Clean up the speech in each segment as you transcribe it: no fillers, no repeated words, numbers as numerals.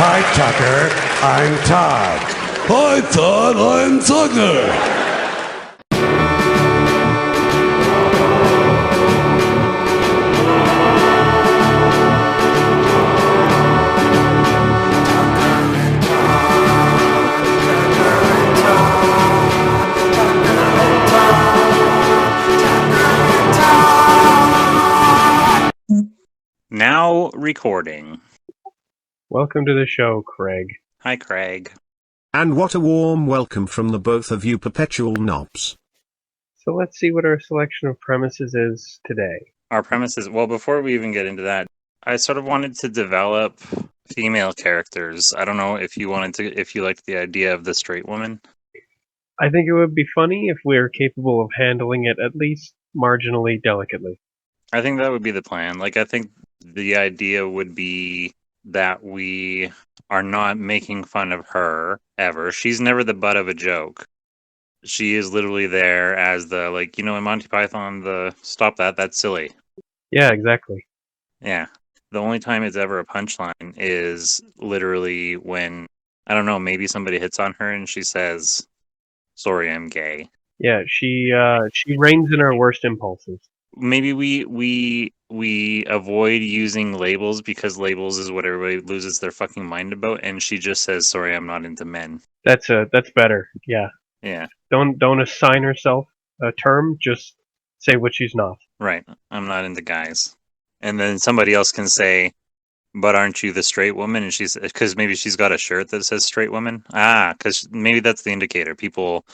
Hi, Tucker. I'm Todd. Hi, Todd. I'm Tucker. Now recording. Welcome to the show, Craig. Hi, Craig. And what a warm welcome from the both of you perpetual knobs. So let's see what our selection of premises is today. Our premise is, well, before we even get into that, I sort of wanted to develop female characters. I don't know if you liked the idea of the straight woman. I think it would be funny if we were capable of handling it at least marginally delicately. I think that would be the plan. Like, I think the idea would be that we are not making fun of her ever. She's never the butt of a joke. She is literally there as the, like, in Monty Python, the stop that, that's silly. Yeah, exactly. Yeah. The only time it's ever a punchline is literally when, I don't know, maybe somebody hits on her and she says, sorry, I'm gay. Yeah, she reigns in our worst impulses. Maybe we avoid using labels because labels is what everybody loses their fucking mind about, and she just says, sorry, I'm not into men. That's better. Yeah. Yeah. Don't assign herself a term, just say what she's not. Right. I'm not into guys. And then somebody else can say, but aren't you the straight woman? And she's, because maybe she's got a shirt that says straight woman. Because maybe that's the indicator. People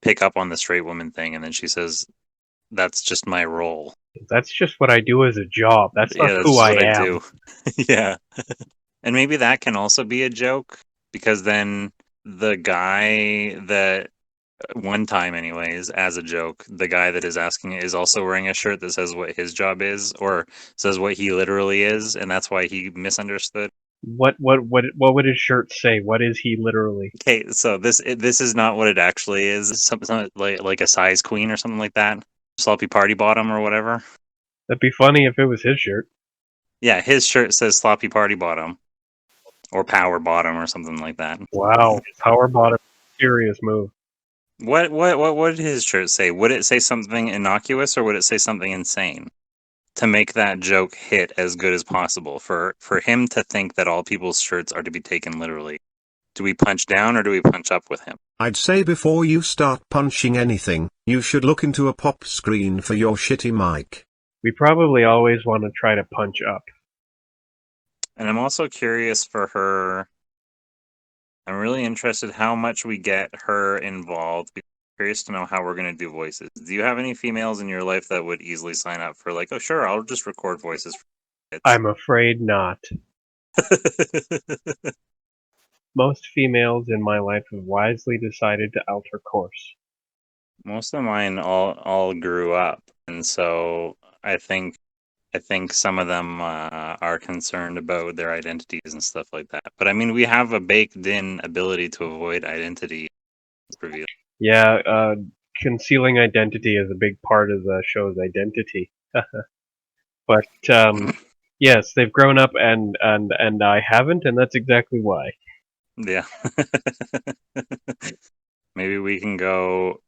pick up on the straight woman thing, and then she says, that's just my role. That's just what I do as a job. That's not who I am. Do. Yeah. And maybe that can also be a joke, because then the guy that, one time anyways, as a joke, the guy that is asking is also wearing a shirt that says what his job is, or says what he literally is, and that's why he misunderstood. What would his shirt say? What is he literally? Okay, so this is not what it actually is. Something like a size queen or something like that. Sloppy party bottom or whatever. That'd be funny if it was his shirt. Yeah, his shirt says sloppy party bottom. Or power bottom or something like that. Wow, power bottom, serious move. What did his shirt say? Would it say something innocuous or would it say something insane? To make that joke hit as good as possible. For him to think that all people's shirts are to be taken literally. Do we punch down or do we punch up with him? I'd say before you start punching anything, you should look into a pop screen for your shitty mic. We probably always want to try to punch up. And I'm also curious for her. I'm really interested how much we get her involved. I'm curious to know how we're going to do voices. Do you have any females in your life that would easily sign up for, like, oh, sure, I'll just record voices for kids? I'm afraid not. Most females in my life have wisely decided to alter course. Most of mine all grew up, and so I think some of them are concerned about their identities and stuff like that. But I mean, we have a baked-in ability to avoid identity reveal. Yeah, concealing identity is a big part of the show's identity. But yes, they've grown up, and I haven't, and that's exactly why. Yeah. Maybe we can go,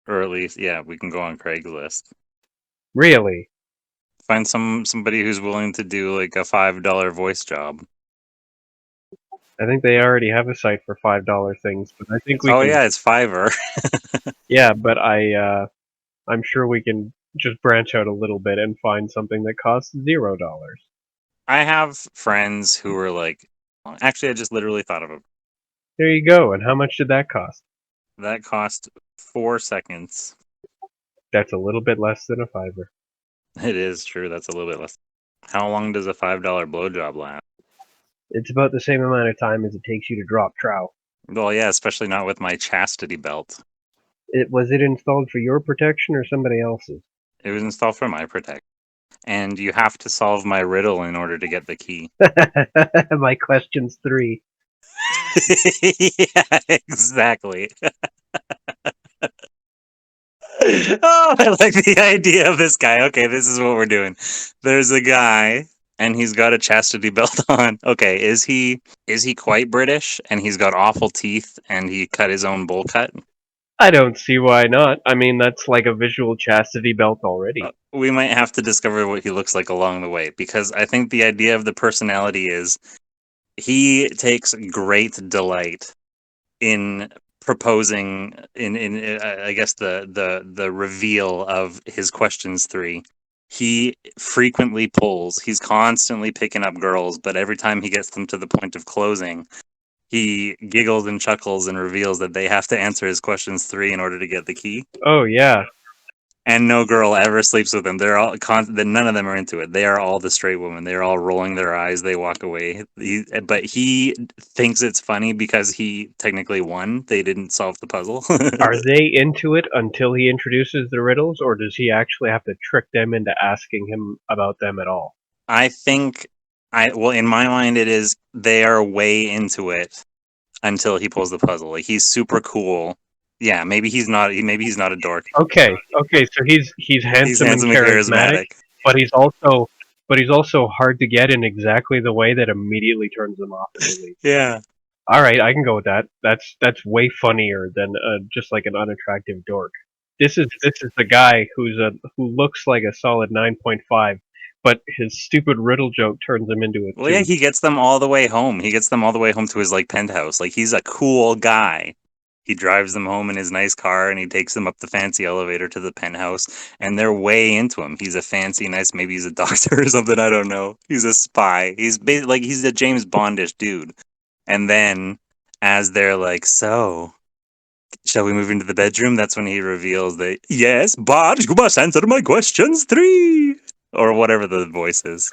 or at least, yeah, we can go on Craigslist. Really? Find somebody who's willing to do like a $5 voice job. I think they already have a site for $5 things, but I think we. Oh yeah, it's Fiverr. Yeah, but I'm sure we can just branch out a little bit and find something that costs $0. I have friends who are like, actually, I just literally thought of it. There you go. And how much did that cost? That cost 4 seconds. That's a little bit less than a $5. It is true. That's a little bit less. How long does a $5 blowjob last? It's about the same amount of time as it takes you to drop trow. Well, yeah, especially not with my chastity belt. Was it installed for your protection or somebody else's? It was installed for my protection. And you have to solve my riddle in order to get the key. My question's 3. Yeah, exactly. Oh, I like the idea of this guy. Okay, this is what we're doing. There's a guy, And he's got a chastity belt on. Okay, is he quite British? And he's got awful teeth, and he cut his own bowl cut. I don't see why not. I mean, that's like a visual chastity belt already. We might have to discover what he looks like along the way, because I think the idea of the personality is he takes great delight in proposing in I guess the reveal of his questions 3. He frequently pulls. He's constantly picking up girls, but every time he gets them to the point of closing, he giggles and chuckles and reveals that they have to answer his questions 3 in order to get the key. Oh yeah. And no girl ever sleeps with him. They're all none of them are into it. They are all the straight women. They're all rolling their eyes. They walk away. But he thinks it's funny because he technically won. They didn't solve the puzzle. Are they into it until he introduces the riddles, or does he actually have to trick them into asking him about them at all? I think well, in my mind, it is they are way into it until he pulls the puzzle. Like, he's super cool. Yeah, maybe he's not a dork. Okay, so he's handsome and charismatic, but he's also hard to get in exactly the way that immediately turns them off immediately. Yeah. All right, I can go with that. That's way funnier than just like an unattractive dork. This is the guy who looks like a solid 9.5, but his stupid riddle joke turns him into a 2. Well, yeah, he gets them all the way home. He gets them all the way home to his like penthouse. Like, he's a cool guy. He drives them home in his nice car, and he takes them up the fancy elevator to the penthouse, and they're way into him. He's a fancy, nice, maybe he's a doctor or something, I don't know. He's a spy. He's he's a James Bondish dude. And then, as they're like, so, shall we move into the bedroom? That's when he reveals that, yes, but you must answer my questions 3! Or whatever the voice is.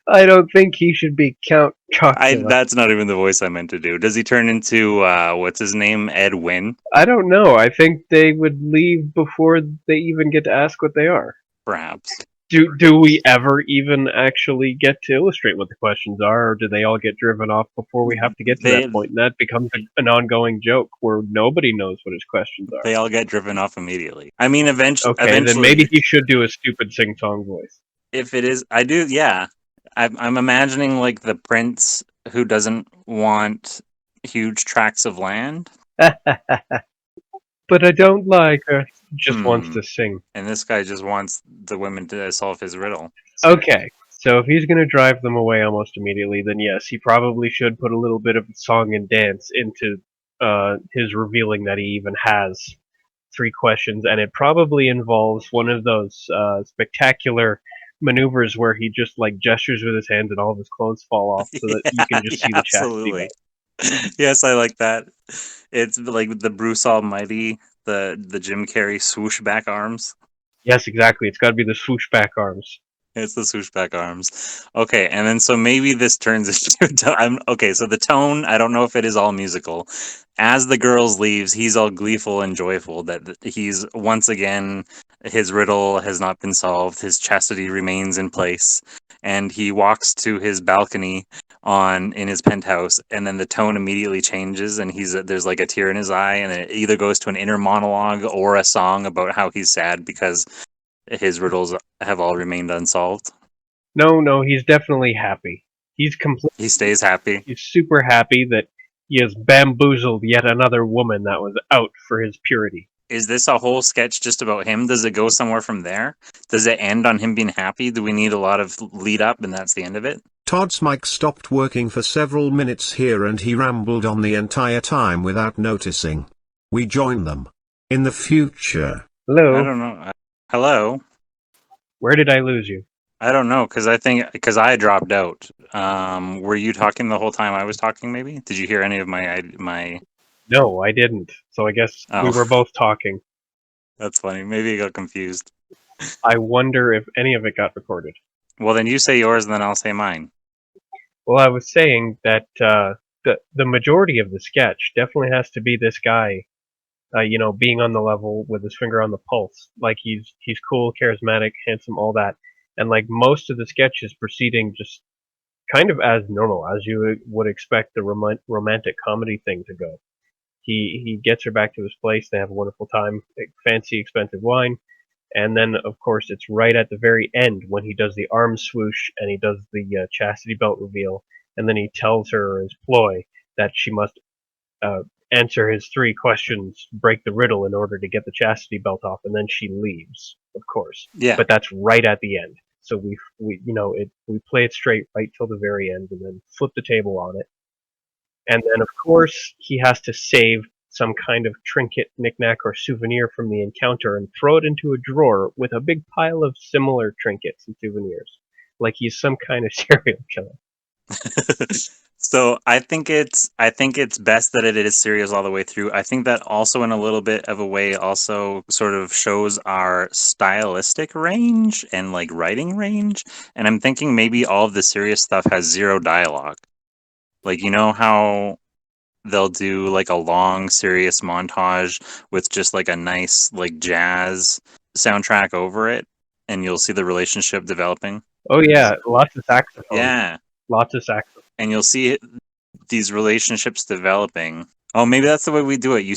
I don't think he should be Count Chocula. That's not even the voice I meant to do. Does he turn into, what's his name, Ed Wynn? I don't know. I think they would leave before they even get to ask what they are. Perhaps. Do we ever even actually get to illustrate what the questions are, or do they all get driven off before we have to get to that point? And that becomes an ongoing joke where nobody knows what his questions are. They all get driven off immediately. I mean, eventually... then maybe he should do a stupid sing-song voice. If it is... I do, yeah. I'm imagining, like, the prince who doesn't want huge tracts of land. But I don't like her. Just wants to sing. And this guy just wants the women to solve his riddle. Okay, so if he's going to drive them away almost immediately, then yes, he probably should put a little bit of song and dance into his revealing that he even has 3 questions, and it probably involves one of those spectacular maneuvers where he just like gestures with his hands and all of his clothes fall off so that you can just see the chastity belt. Yes, I like that. It's like the Bruce Almighty, the Jim Carrey swoosh back arms. Yes, exactly. It's got to be the swoosh back arms. It's the swoosh back arms. Okay, and then so maybe this turns into okay, so the tone, I don't know if it is all musical. As the girls leaves, he's all gleeful and joyful that he's once again, his riddle has not been solved. His chastity remains in place, and he walks to his balcony in his penthouse, and then the tone immediately changes, and there's like a tear in his eye, and it either goes to an inner monologue or a song about how he's sad because his riddles have all remained unsolved. No, he's definitely happy. He stays happy. He's super happy that he has bamboozled yet another woman that was out for his purity. Is this a whole sketch just about him? Does it go somewhere from there? Does it end on him being happy? Do we need a lot of lead up and that's the end of it? Todd's mic stopped working for several minutes here and he rambled on the entire time without noticing. We join them. In the future. Hello? I don't know. Hello? Where did I lose you? I don't know, because I dropped out. Were you talking the whole time I was talking, maybe? Did you hear any of my... No, I didn't. So I guess we were both talking. That's funny. Maybe I got confused. I wonder if any of it got recorded. Well, then you say yours, and then I'll say mine. Well, I was saying that the majority of the sketch definitely has to be this guy, being on the level with his finger on the pulse. Like, he's cool, charismatic, handsome, all that. And, like, most of the sketch is proceeding just kind of as normal, as you would expect the romantic comedy thing to go. He gets her back to his place, they have a wonderful time, fancy, expensive wine, And then, of course, it's right at the very end when he does the arm swoosh and he does the chastity belt reveal, and then he tells her his ploy that she must answer his 3 questions, break the riddle in order to get the chastity belt off, and then she leaves, of course. Yeah. But that's right at the end. So we play it straight right till the very end, and then flip the table on it. And then, of course, he has to save some kind of trinket, knickknack, or souvenir from the encounter and throw it into a drawer with a big pile of similar trinkets and souvenirs, like he's some kind of serial killer. So I think it's best that it is serious all the way through. I think that also in a little bit of a way also sort of shows our stylistic range and like writing range. And I'm thinking maybe all of the serious stuff has 0 dialogue. Like, you know how they'll do like a long serious montage with just like a nice like jazz soundtrack over it, and you'll see the relationship developing. Oh yeah, lots of saxophone. Yeah. Lots of saxophone. And you'll see these relationships developing. Oh, maybe that's the way we do it. You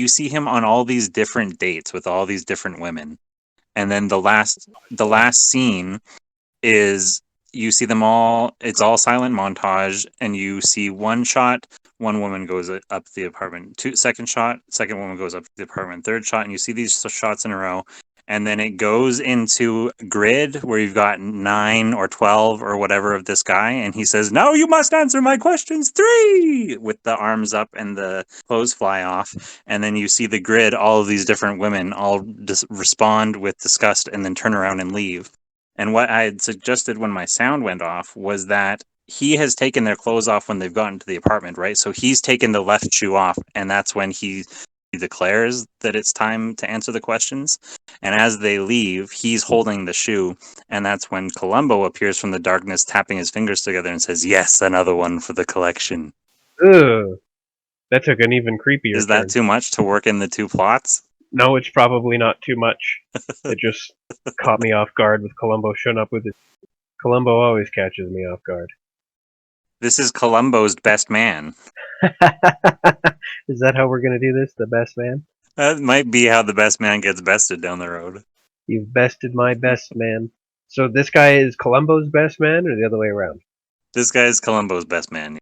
see him on all these different dates with all these different women. And then the last scene is you see them all, it's all silent montage, and you see one shot, one woman goes up the apartment, second shot, second woman goes up the apartment, third shot, and you see these shots in a row. And then it goes into grid where you've got 9 or 12 or whatever of this guy. And he says, "Now you must answer my questions 3," with the arms up and the clothes fly off. And then you see the grid, all of these different women all respond with disgust and then turn around and leave. And what I had suggested when my sound went off was that he has taken their clothes off when they've gotten to the apartment, right? So he's taken the left shoe off, and that's when he declares that it's time to answer the questions. And as they leave, he's holding the shoe, and that's when Columbo appears from the darkness, tapping his fingers together and says, "Yes, another one for the collection." Ugh. That took an even creepier Is that turn. too much to work in the 2 plots? No, it's probably not too much. It just caught me off guard with Columbo showing up with it. Columbo always catches me off guard. This is Columbo's best man. Is that how we're going to do this? The best man? That might be how the best man gets bested down the road. You've bested my best man. So this guy is Columbo's best man, or the other way around? This guy is Columbo's best man.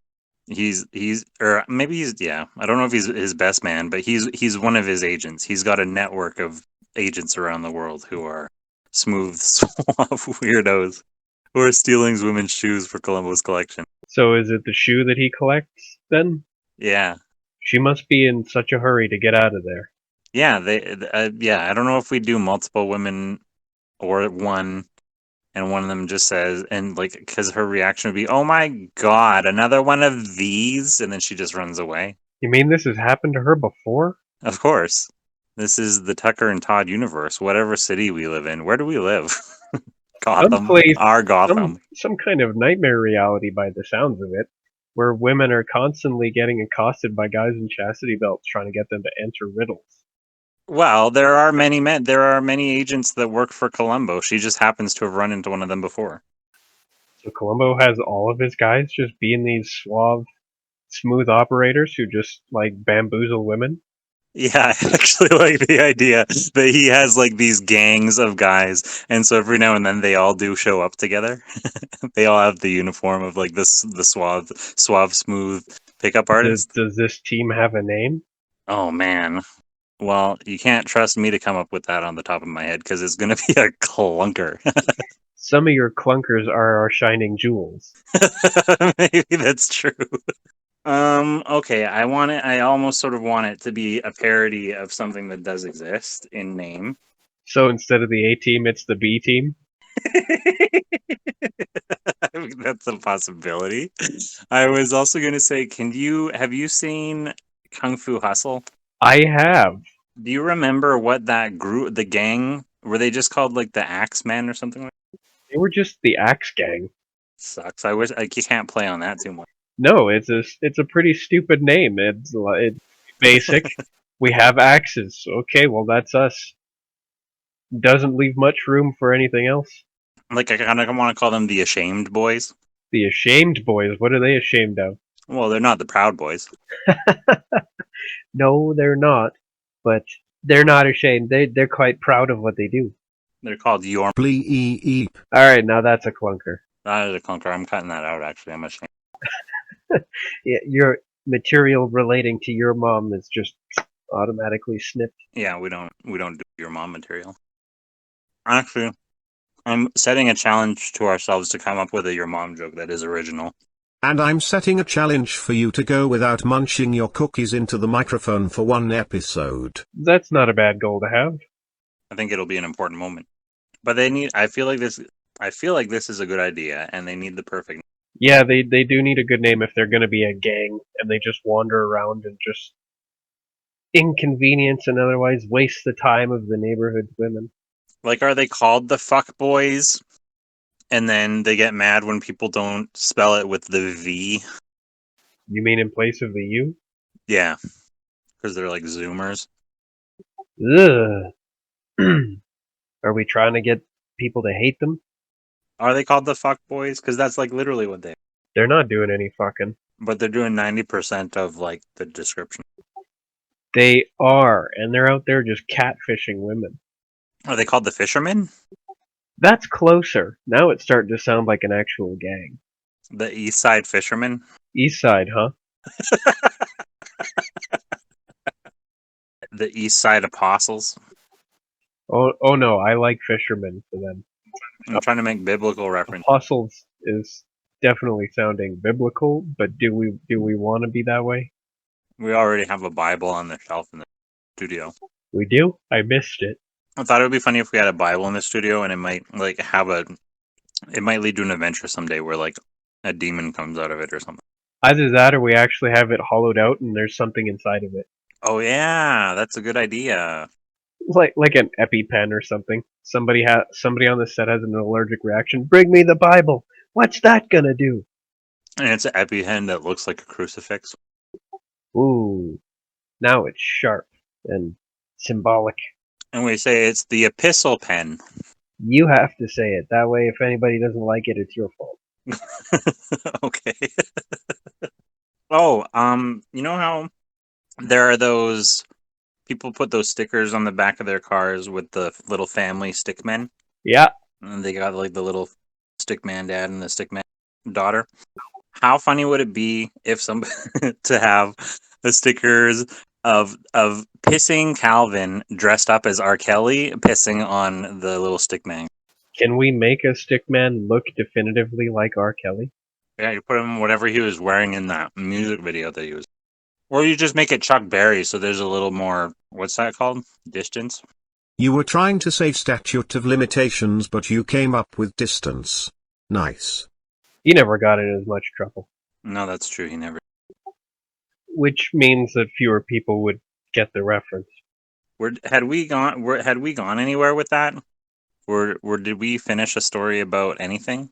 Or maybe he's, yeah, I don't know if he's his best man, but he's one of his agents. He's got a network of agents around the world who are smooth, suave weirdos who are stealing women's shoes for Columbo's collection. So is it the shoe that he collects, then? Yeah. She must be in such a hurry to get out of there. Yeah, I don't know if we do multiple women or one, and one of them just says, and like, because her reaction would be, "Oh my god, another one of these," and then she just runs away. You mean this has happened to her before? Of course. This is the Tucker and Todd universe. Whatever city we live in. Where do we live? Gotham. Someplace, Our Gotham. some kind of nightmare reality by the sounds of it, where women are constantly getting accosted by guys in chastity belts trying to get them to answer riddles. Well, there are many men. There are many agents that work for Columbo. She just happens to have run into one of them before. So Columbo has all of his guys just being these suave, smooth operators who just like bamboozle women. Yeah, I actually like the idea that he has like these gangs of guys, and so every now and then they all do show up together. They all have the uniform of like the suave, smooth pickup artist. Does this team have a name? Oh man. Well, you can't trust me to come up with that on the top of my head because it's going to be a clunker. Some of your clunkers are our shining jewels. Maybe that's true. Okay, I almost sort of want it to be a parody of something that does exist in name. So instead of the A team, it's the B team? I mean, that's a possibility. I was also going to say, have you seen Kung Fu Hustle? I have. Do you remember what that group, the gang, were they just called like the Axemen or something like that? They were just the Axe Gang. Sucks. I wish you can't play on that too much. No, it's a pretty stupid name. It's basic. We have axes. Okay, well that's us. Doesn't leave much room for anything else. Like I kind of want to call them the Ashamed Boys. The Ashamed Boys. What are they ashamed of? Well, they're not the Proud Boys. No, they're not. But They're not ashamed. They're quite proud of what they do. They're called your. Bleep. Alright, now that's a clunker. That is a clunker. I'm cutting that out. Actually, I'm ashamed. Yeah, your material relating to your mom is just automatically snipped. Yeah, we don't do your mom material. Actually, I'm setting a challenge to ourselves to come up with a your mom joke that is original. And I'm setting a challenge for you to go without munching your cookies into the microphone for one episode. That's not a bad goal to have. I think it'll be an important moment. But they need. I feel like this is a good idea, and they need the perfect. Yeah, they do need a good name if they're going to be a gang and they just wander around and just inconvenience and otherwise waste the time of the neighborhood women. Like, are they called the fuck boys? And then they get mad when people don't spell it with the V. You mean in place of the U? Yeah, because they're like Zoomers. Ugh. Are we trying to get people to hate them? Are they called the fuck boys? Because that's like literally what they. They're not doing any fucking. But they're doing 90% of like the description. They are, and they're out there just catfishing women. Are they called the fishermen? That's closer. Now it's starting to sound like an actual gang. The East Side Fishermen? East Side, huh? The East Side Apostles? Oh no, I like fishermen for them. I'm trying to make biblical reference. Apostles is definitely sounding biblical, but do we want to be that way? We already have a Bible on the shelf in the studio. We do? I missed it. I thought it would be funny if we had a Bible in the studio, and it might like it might lead to an adventure someday where like a demon comes out of it or something. Either that or we actually have it hollowed out and there's something inside of it. Oh yeah, that's a good idea. Like an EpiPen or something. Somebody on the set has an allergic reaction. Bring me the Bible. What's that gonna do? And it's an EpiPen that looks like a crucifix. Ooh. Now it's sharp and symbolic. And we say it's the epistle pen. You have to say it. That way if anybody doesn't like it, it's your fault. Okay. Oh, you know how there are those people put those stickers on the back of their cars with the little family stickmen? Yeah. And they got like the little stickman dad and the stickman daughter. How funny would it be if somebody to have the stickers of pissing Calvin dressed up as R. Kelly pissing on the little stickman? Can we make a stickman look definitively like R. Kelly? Yeah, you put him whatever he was wearing in that music video that he was. Or you just make it Chuck Berry, so there's a little more, what's that called? Distance? You were trying to say statute of limitations, but you came up with distance. Nice. He never got in as much trouble. No, that's true. He never. Which means that fewer people would get the reference. Had we gone anywhere with that? Or did we finish a story about anything?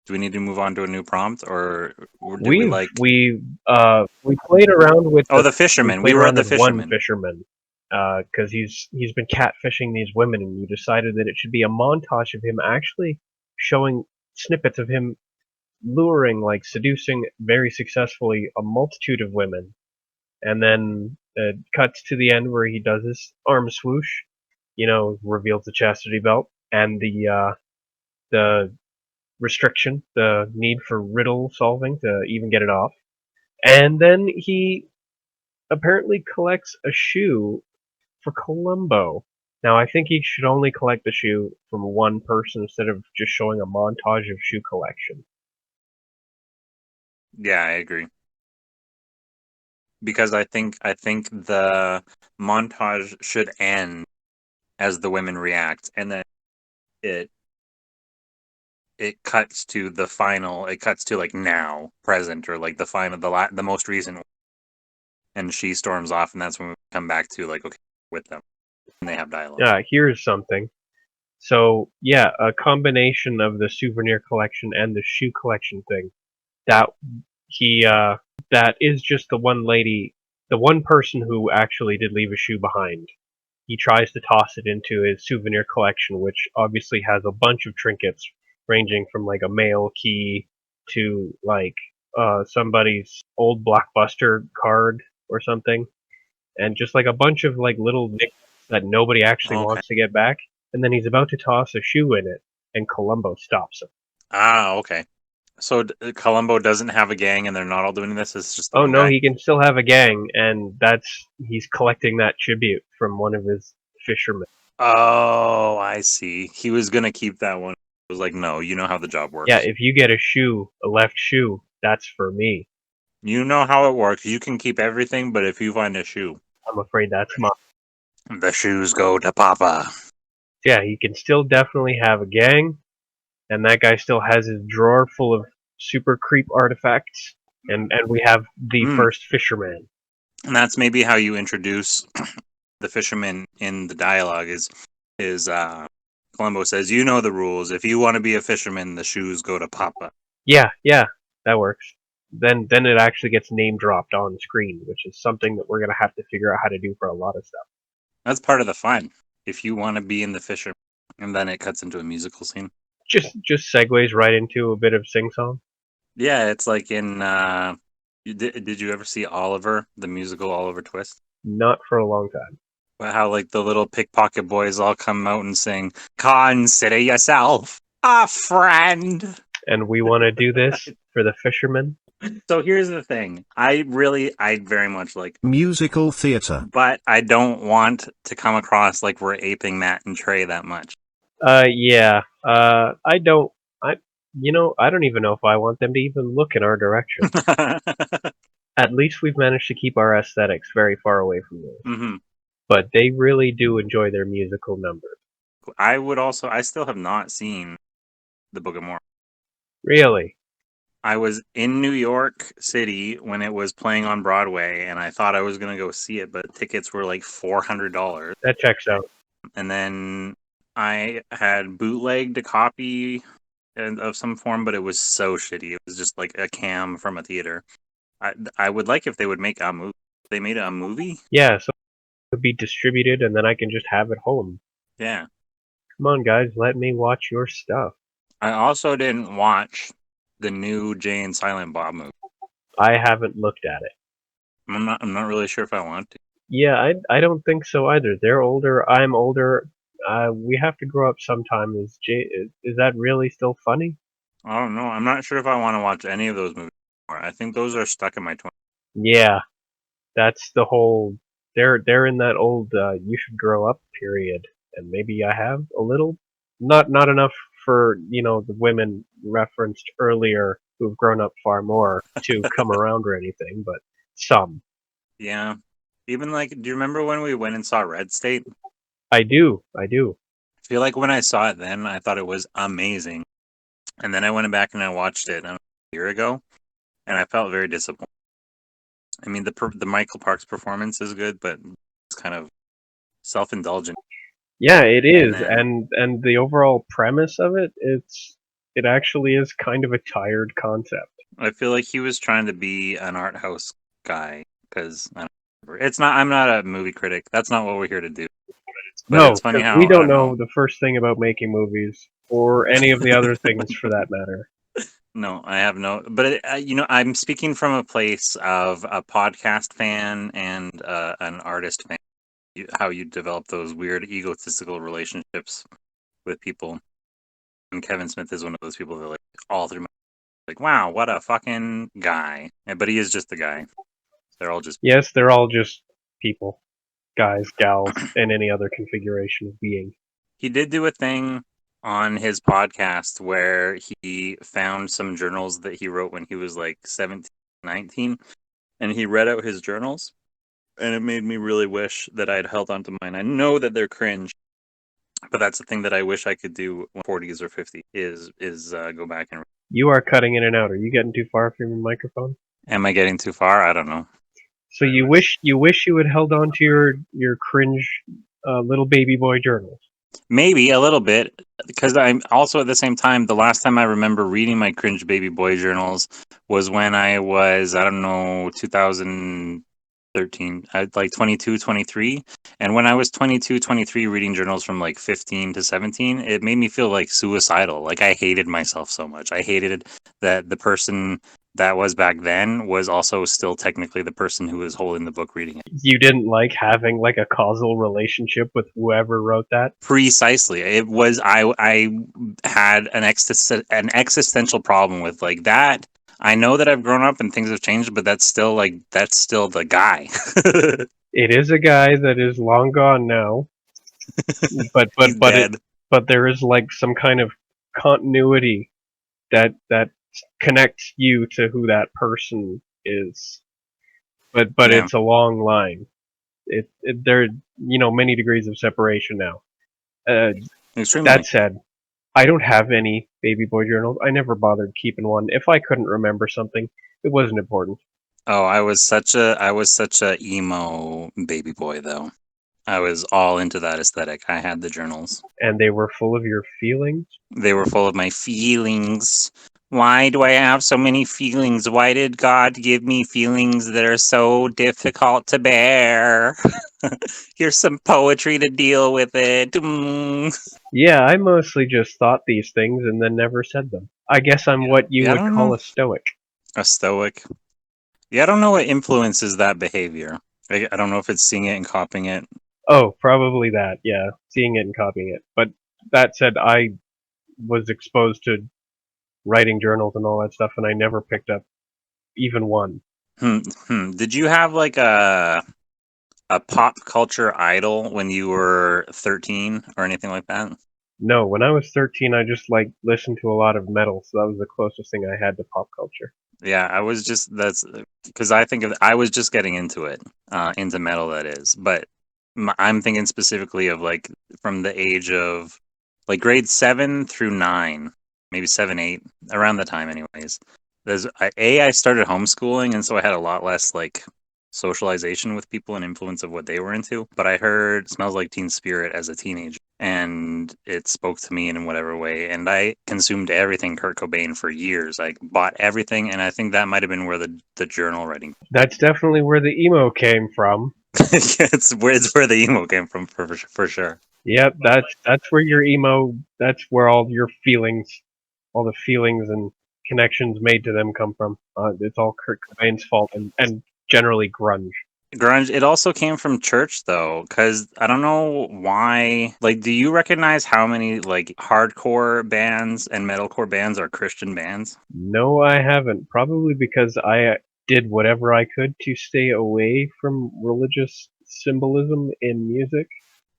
Do we need to move on to a new prompt, or did we like? We played around with. Oh, the fisherman. We were the fisherman. One fisherman, because he's been catfishing these women, and you decided that it should be a montage of him actually showing snippets of him luring, like seducing very successfully a multitude of women, and then it cuts to the end where he does his arm swoosh, reveals the chastity belt and the restriction, the need for riddle solving to even get it off. And then he apparently collects a shoe for Columbo. Now, I think he should only collect the shoe from one person instead of just showing a montage of shoe collection. Yeah, I agree. Because I think the montage should end as the women react, and then it cuts to the final. It cuts to like now, present, or like the final, the most recent, and she storms off, and that's when we come back to like, okay, with them, and they have dialogue. Here's something. So yeah, a combination of the souvenir collection and the shoe collection thing. That is just the one lady, the one person who actually did leave a shoe behind. He tries to toss it into his souvenir collection, which obviously has a bunch of trinkets ranging from like a mail key to like somebody's old Blockbuster card or something, and just like a bunch of like little that nobody actually Okay. wants to get back, and then he's about to toss a shoe in it, and Columbo stops him. Ah, okay. So Columbo doesn't have a gang, and they're not all doing this. It's just the Oh one no, guy? he can still have a gang, and he's collecting that tribute from one of his fishermen. Oh, I see. He was gonna keep that one. It was like, no, you know how the job works. Yeah, if you get a left shoe, that's for me. You know how it works. You can keep everything, but if you find a shoe, I'm afraid that's mine. the shoes go to Papa. Yeah, he can still definitely have a gang, and that guy still has his drawer full of super creep artifacts, and we have the first fisherman. And that's maybe how you introduce the fisherman in the dialogue is Columbo says, you know the rules. If you want to be a fisherman, the shoes go to Papa. Yeah, that works. Then it actually gets name dropped on screen, which is something that we're gonna have to figure out how to do for a lot of stuff. That's part of the fun. If you want to be in the fisherman, and then it cuts into a musical scene. Just segues right into a bit of sing song. Yeah, it's like in did you ever see Oliver, the musical Oliver Twist? Not for a long time. How like the little pickpocket boys all come out and sing, "Consider yourself a friend." And we want to do this for the fishermen. So here's the thing. I very much like musical theater, but I don't want to come across like we're aping Matt and Trey that much. Yeah. I don't even know if I want them to even look in our direction. At least we've managed to keep our aesthetics very far away from those. Mm-hmm. But they really do enjoy their musical numbers. I still have not seen The Book of Mormon. Really? I was in New York City when it was playing on Broadway, and I thought I was going to go see it, but tickets were like $400. That checks out. And then I had bootlegged a copy of some form, but it was so shitty. It was just like a cam from a theater. I would like if they would make a movie. They made a movie? Yeah, so it would be distributed, and then I can just have it home. Yeah. Come on, guys, let me watch your stuff. I also didn't watch the new Jay and Silent Bob movie. I haven't looked at it. I'm not really sure if I want to. Yeah, I don't think so either. They're older. I'm older. We have to grow up sometime. Is that really still funny? I don't know. I'm not sure if I want to watch any of those movies anymore. I think those are stuck in my 20s. Yeah, that's the whole. They're in that old you should grow up period, and maybe I have a little, not enough for the women referenced earlier who've grown up far more to come around or anything, but some. Yeah. Even like, do you remember when we went and saw Red State? I do. I feel like when I saw it then, I thought it was amazing. And then I went back and I watched it a year ago, and I felt very disappointed. I mean, the Michael Parks performance is good, but it's kind of self-indulgent. Yeah, it is, and the overall premise of it, it actually is kind of a tired concept. I feel like he was trying to be an art house guy, because it's not. I'm not a movie critic. That's not what we're here to do. But no, it's funny how we don't know the first thing about making movies, or any of the other things for that matter. No, I have no. But I'm speaking from a place of a podcast fan and an artist fan. How you develop those weird egotistical relationships with people. And Kevin Smith is one of those people that like all through like, wow, what a fucking guy. But he is just a guy. They're all just Yes, they're all just people. Guys, gals, and any other configuration of being. He did do a thing on his podcast where he found some journals that he wrote when he was like 17, 19, and he read out his journals, and it made me really wish that I'd held on to mine. I know that they're cringe, but that's the thing that I wish I could do when 40s or 50s is go back and... You are cutting in and out. Are you getting too far from your microphone? Am I getting too far? I don't know. So you wish you had held on to your cringe little baby boy journals. Maybe a little bit, because I'm also at the same time, the last time I remember reading my cringe baby boy journals was when I was, I don't know, 2013, like 22, 23. And when I was 22, 23 reading journals from like 15 to 17, it made me feel like suicidal. Like I hated myself so much. I hated that the person that was back then was also still technically the person who was holding the book reading it. You didn't like having like a causal relationship with whoever wrote that? Precisely. It was I had an existential problem with like that. I know that I've grown up and things have changed, but that's still the guy. It is a guy that is long gone now, but He's dead. but there is like some kind of continuity that connects you to who that person is. But Yeah. it's a long line. There are, many degrees of separation now. Extremely. That said, I don't have any baby boy journals. I never bothered keeping one. If I couldn't remember something, it wasn't important. Oh, I was such a emo baby boy though. I was all into that aesthetic. I had the journals. And they were full of your feelings. They were full of my feelings. Why do I have so many feelings? Why did God give me feelings that are so difficult to bear? Here's some poetry to deal with it. Yeah, I mostly just thought these things and then never said them. I guess I'm what you Yeah, I would don't call know. a stoic. A stoic. Yeah, I don't know what influences that behavior. I don't know if it's seeing it and copying it. Oh, probably that, yeah. Seeing it and copying it. But that said, I was exposed to writing journals and all that stuff, and I never picked up even one. Did you have like a pop culture idol when you were 13 or anything like that? No, when I was 13, I just listened to a lot of metal, so that was the closest thing I had to pop culture. Yeah, I was just that's because I was just getting into it, into metal that is. But I'm thinking specifically of like from the age of like grade 7 through 9, maybe 7, 8, around the time, anyways. I started homeschooling, and so I had a lot less like socialization with people and influence of what they were into. But I heard "Smells Like Teen Spirit" as a teenager, and it spoke to me in whatever way. And I consumed everything Kurt Cobain for years. I bought everything, and I think that might have been where the journal writing. That's definitely where the emo came from. It's where the emo came from for sure. Yep, that's where your emo. That's where all your feelings, all the feelings and connections made to them come from. It's all Kurt Cobain's fault, and generally grunge. Grunge. It also came from church though, because I don't know why. Like, do you recognize how many like hardcore bands and metalcore bands are Christian bands? No, I haven't. Probably because I did whatever I could to stay away from religious symbolism in music.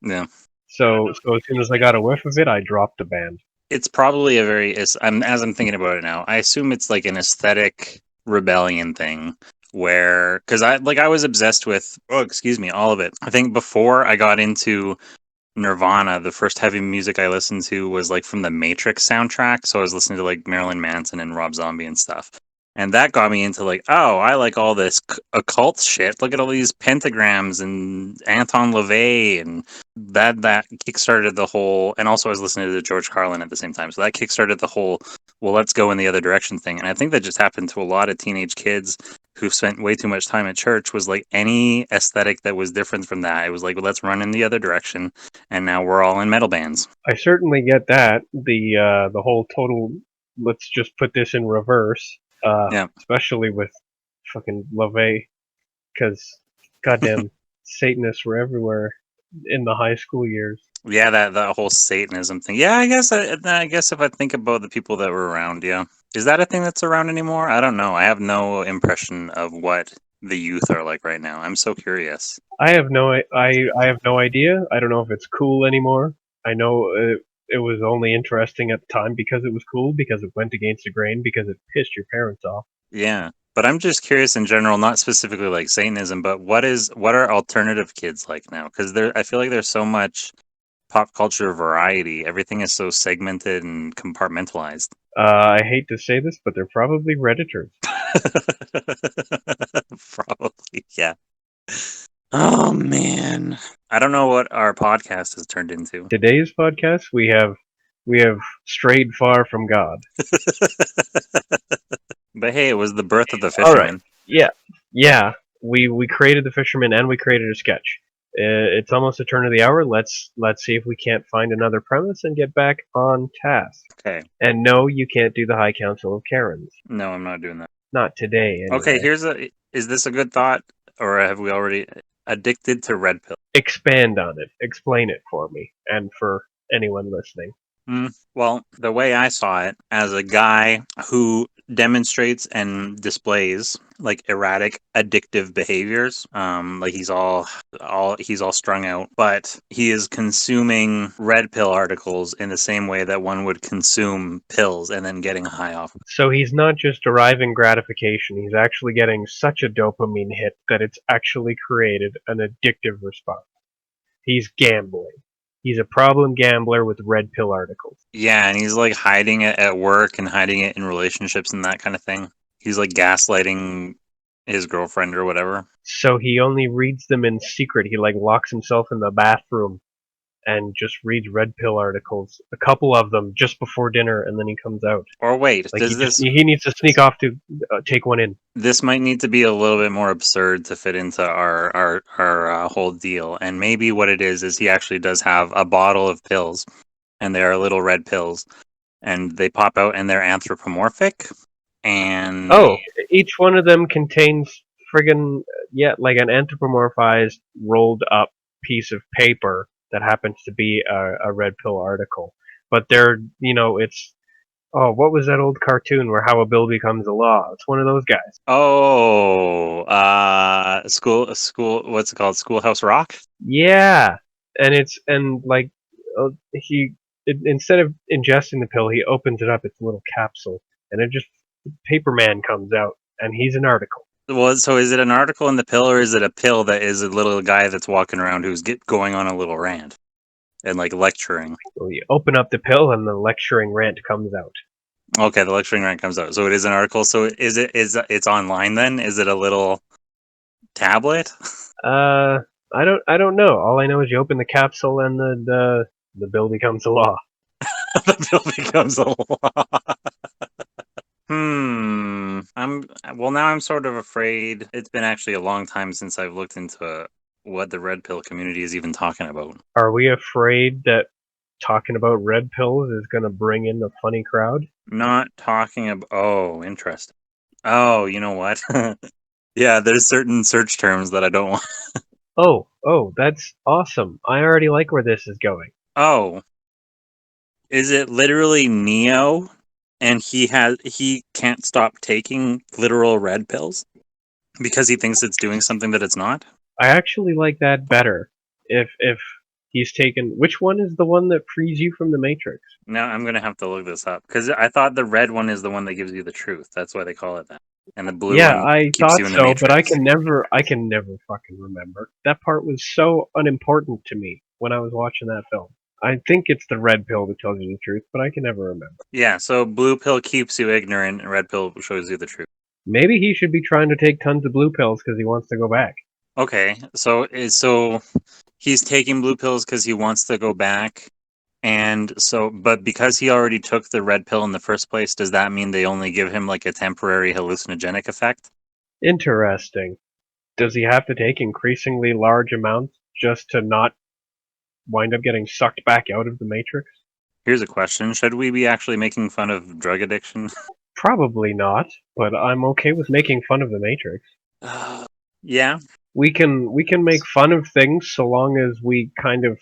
Yeah. So as soon as I got a whiff of it, I dropped the band. It's probably as I'm thinking about it now, I assume it's like an aesthetic rebellion thing where, because I was obsessed with, all of it. I think before I got into Nirvana, the first heavy music I listened to was like from the Matrix soundtrack. So I was listening to like Marilyn Manson and Rob Zombie and stuff. And that got me into like, oh, I like all this occult shit. Look at all these pentagrams and Anton LaVey, and that kickstarted the whole. And also, I was listening to George Carlin at the same time, so that kickstarted the whole. Well, let's go in the other direction thing. And I think that just happened to a lot of teenage kids who spent way too much time at church. Was like any aesthetic that was different from that. It was like, well, let's run in the other direction. And now we're all in metal bands. I certainly get that. The whole total. Let's just put this in reverse. Yeah. Especially with fucking LaVey, because goddamn Satanists were everywhere in the high school years. Yeah, that whole Satanism thing. Yeah, I guess if I think about the people that were around, yeah. Is that a thing that's around anymore? I don't know. I have no impression of what the youth are like right now. I'm so curious. I have no idea. I don't know if it's cool anymore. I know it was only interesting at the time because it was cool, because it went against the grain, because it pissed your parents off. Yeah. But I'm just curious in general, not specifically like Satanism, but what are alternative kids like now? Because I feel like there's so much pop culture variety. Everything is so segmented and compartmentalized. I hate to say this, but they're probably Redditors. Probably, yeah. Oh man, I don't know what our podcast has turned into. Today's podcast, we have strayed far from God. But hey, it was the birth of the All fisherman. right. Yeah. We created the fisherman and we created a sketch. It's almost the turn of the hour. Let's see if we can't find another premise and get back on task. Okay. And no, you can't do the High Council of Karens. No, I'm not doing that. Not today, anyway. Okay, is this a good thought, or have we already addicted to red pill? Expand on it. Explain it for me, and for anyone listening. Well, the way I saw it, as a guy who demonstrates and displays like erratic addictive behaviors, like he's all strung out, but he is consuming red pill articles in the same way that one would consume pills and then getting high off them. So he's not just deriving gratification, he's actually getting such a dopamine hit that it's actually created an addictive response. He's gambling. He's a problem gambler with red pill articles. Yeah, and he's like hiding it at work and hiding it in relationships and that kind of thing. He's like gaslighting his girlfriend or whatever. So he only reads them in secret. He like locks himself in the bathroom and just reads red pill articles, a couple of them just before dinner, and then he comes out. Or wait, Like he needs to sneak off to take one in. This might need to be a little bit more absurd to fit into our whole deal. And maybe what it is he actually does have a bottle of pills, and they are little red pills, and they pop out and they're anthropomorphic. And each one of them contains friggin' like an anthropomorphized rolled up piece of paper that happens to be a red pill article. But they're, it's, what was that old cartoon where how a bill becomes a law? It's one of those guys. School, what's it called? Schoolhouse Rock? Yeah. And instead of ingesting the pill, he opens it up, it's a little capsule, and paper man comes out, and he's an article. Well, so is it an article in the pill, or is it a pill that is a little guy that's walking around who's going on a little rant and like lecturing? Well, you open up the pill, and the lecturing rant comes out. Okay, the lecturing rant comes out. So it is an article. So it's online then? Is it a little tablet? I don't know. All I know is you open the capsule, and the bill becomes a law. The bill becomes a law. Now I'm sort of afraid. It's been actually a long time since I've looked into what the red pill community is even talking about. Are we afraid that talking about red pills is going to bring in the funny crowd? Not talking about... Oh, interesting. Oh, you know what? Yeah, there's certain search terms that I don't want. Oh, that's awesome. I already like where this is going. Oh. Is it literally Neo? And he can't stop taking literal red pills because he thinks it's doing something that it's not? I actually like that better. If he's taken, which one is the one that frees you from the Matrix? No, I'm gonna have to look this up because I thought the red one is the one that gives you the truth. That's why they call it that. And the blue one I keeps thought you in the so, Matrix. but I can never fucking remember. That part was so unimportant to me when I was watching that film. I think it's the red pill that tells you the truth, but I can never remember. Yeah, so blue pill keeps you ignorant, and red pill shows you the truth. Maybe he should be trying to take tons of blue pills because he wants to go back. Okay, so he's taking blue pills because he wants to go back, but because he already took the red pill in the first place, does that mean they only give him like a temporary hallucinogenic effect? Interesting. Does he have to take increasingly large amounts just to not wind up getting sucked back out of the Matrix? Here's a question. Should we be actually making fun of drug addiction? Probably not, but I'm okay with making fun of the Matrix. Yeah. We can make fun of things so long as we kind of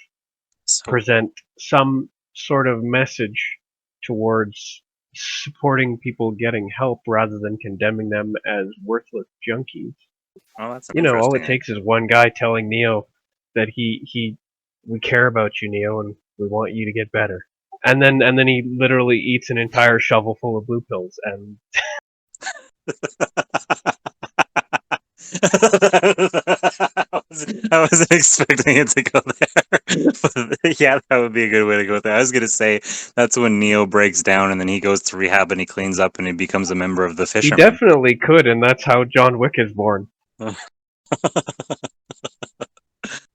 present some sort of message towards supporting people getting help rather than condemning them as worthless junkies. Oh, that's all it takes is one guy telling Neo that we care about you, Neo, and we want you to get better. And then he literally eats an entire shovel full of blue pills, and I wasn't expecting it to go there. But yeah, that would be a good way to go there. I was gonna say that's when Neo breaks down and then he goes to rehab and he cleans up and he becomes a member of the Fishermen. He definitely could, and that's how John Wick is born.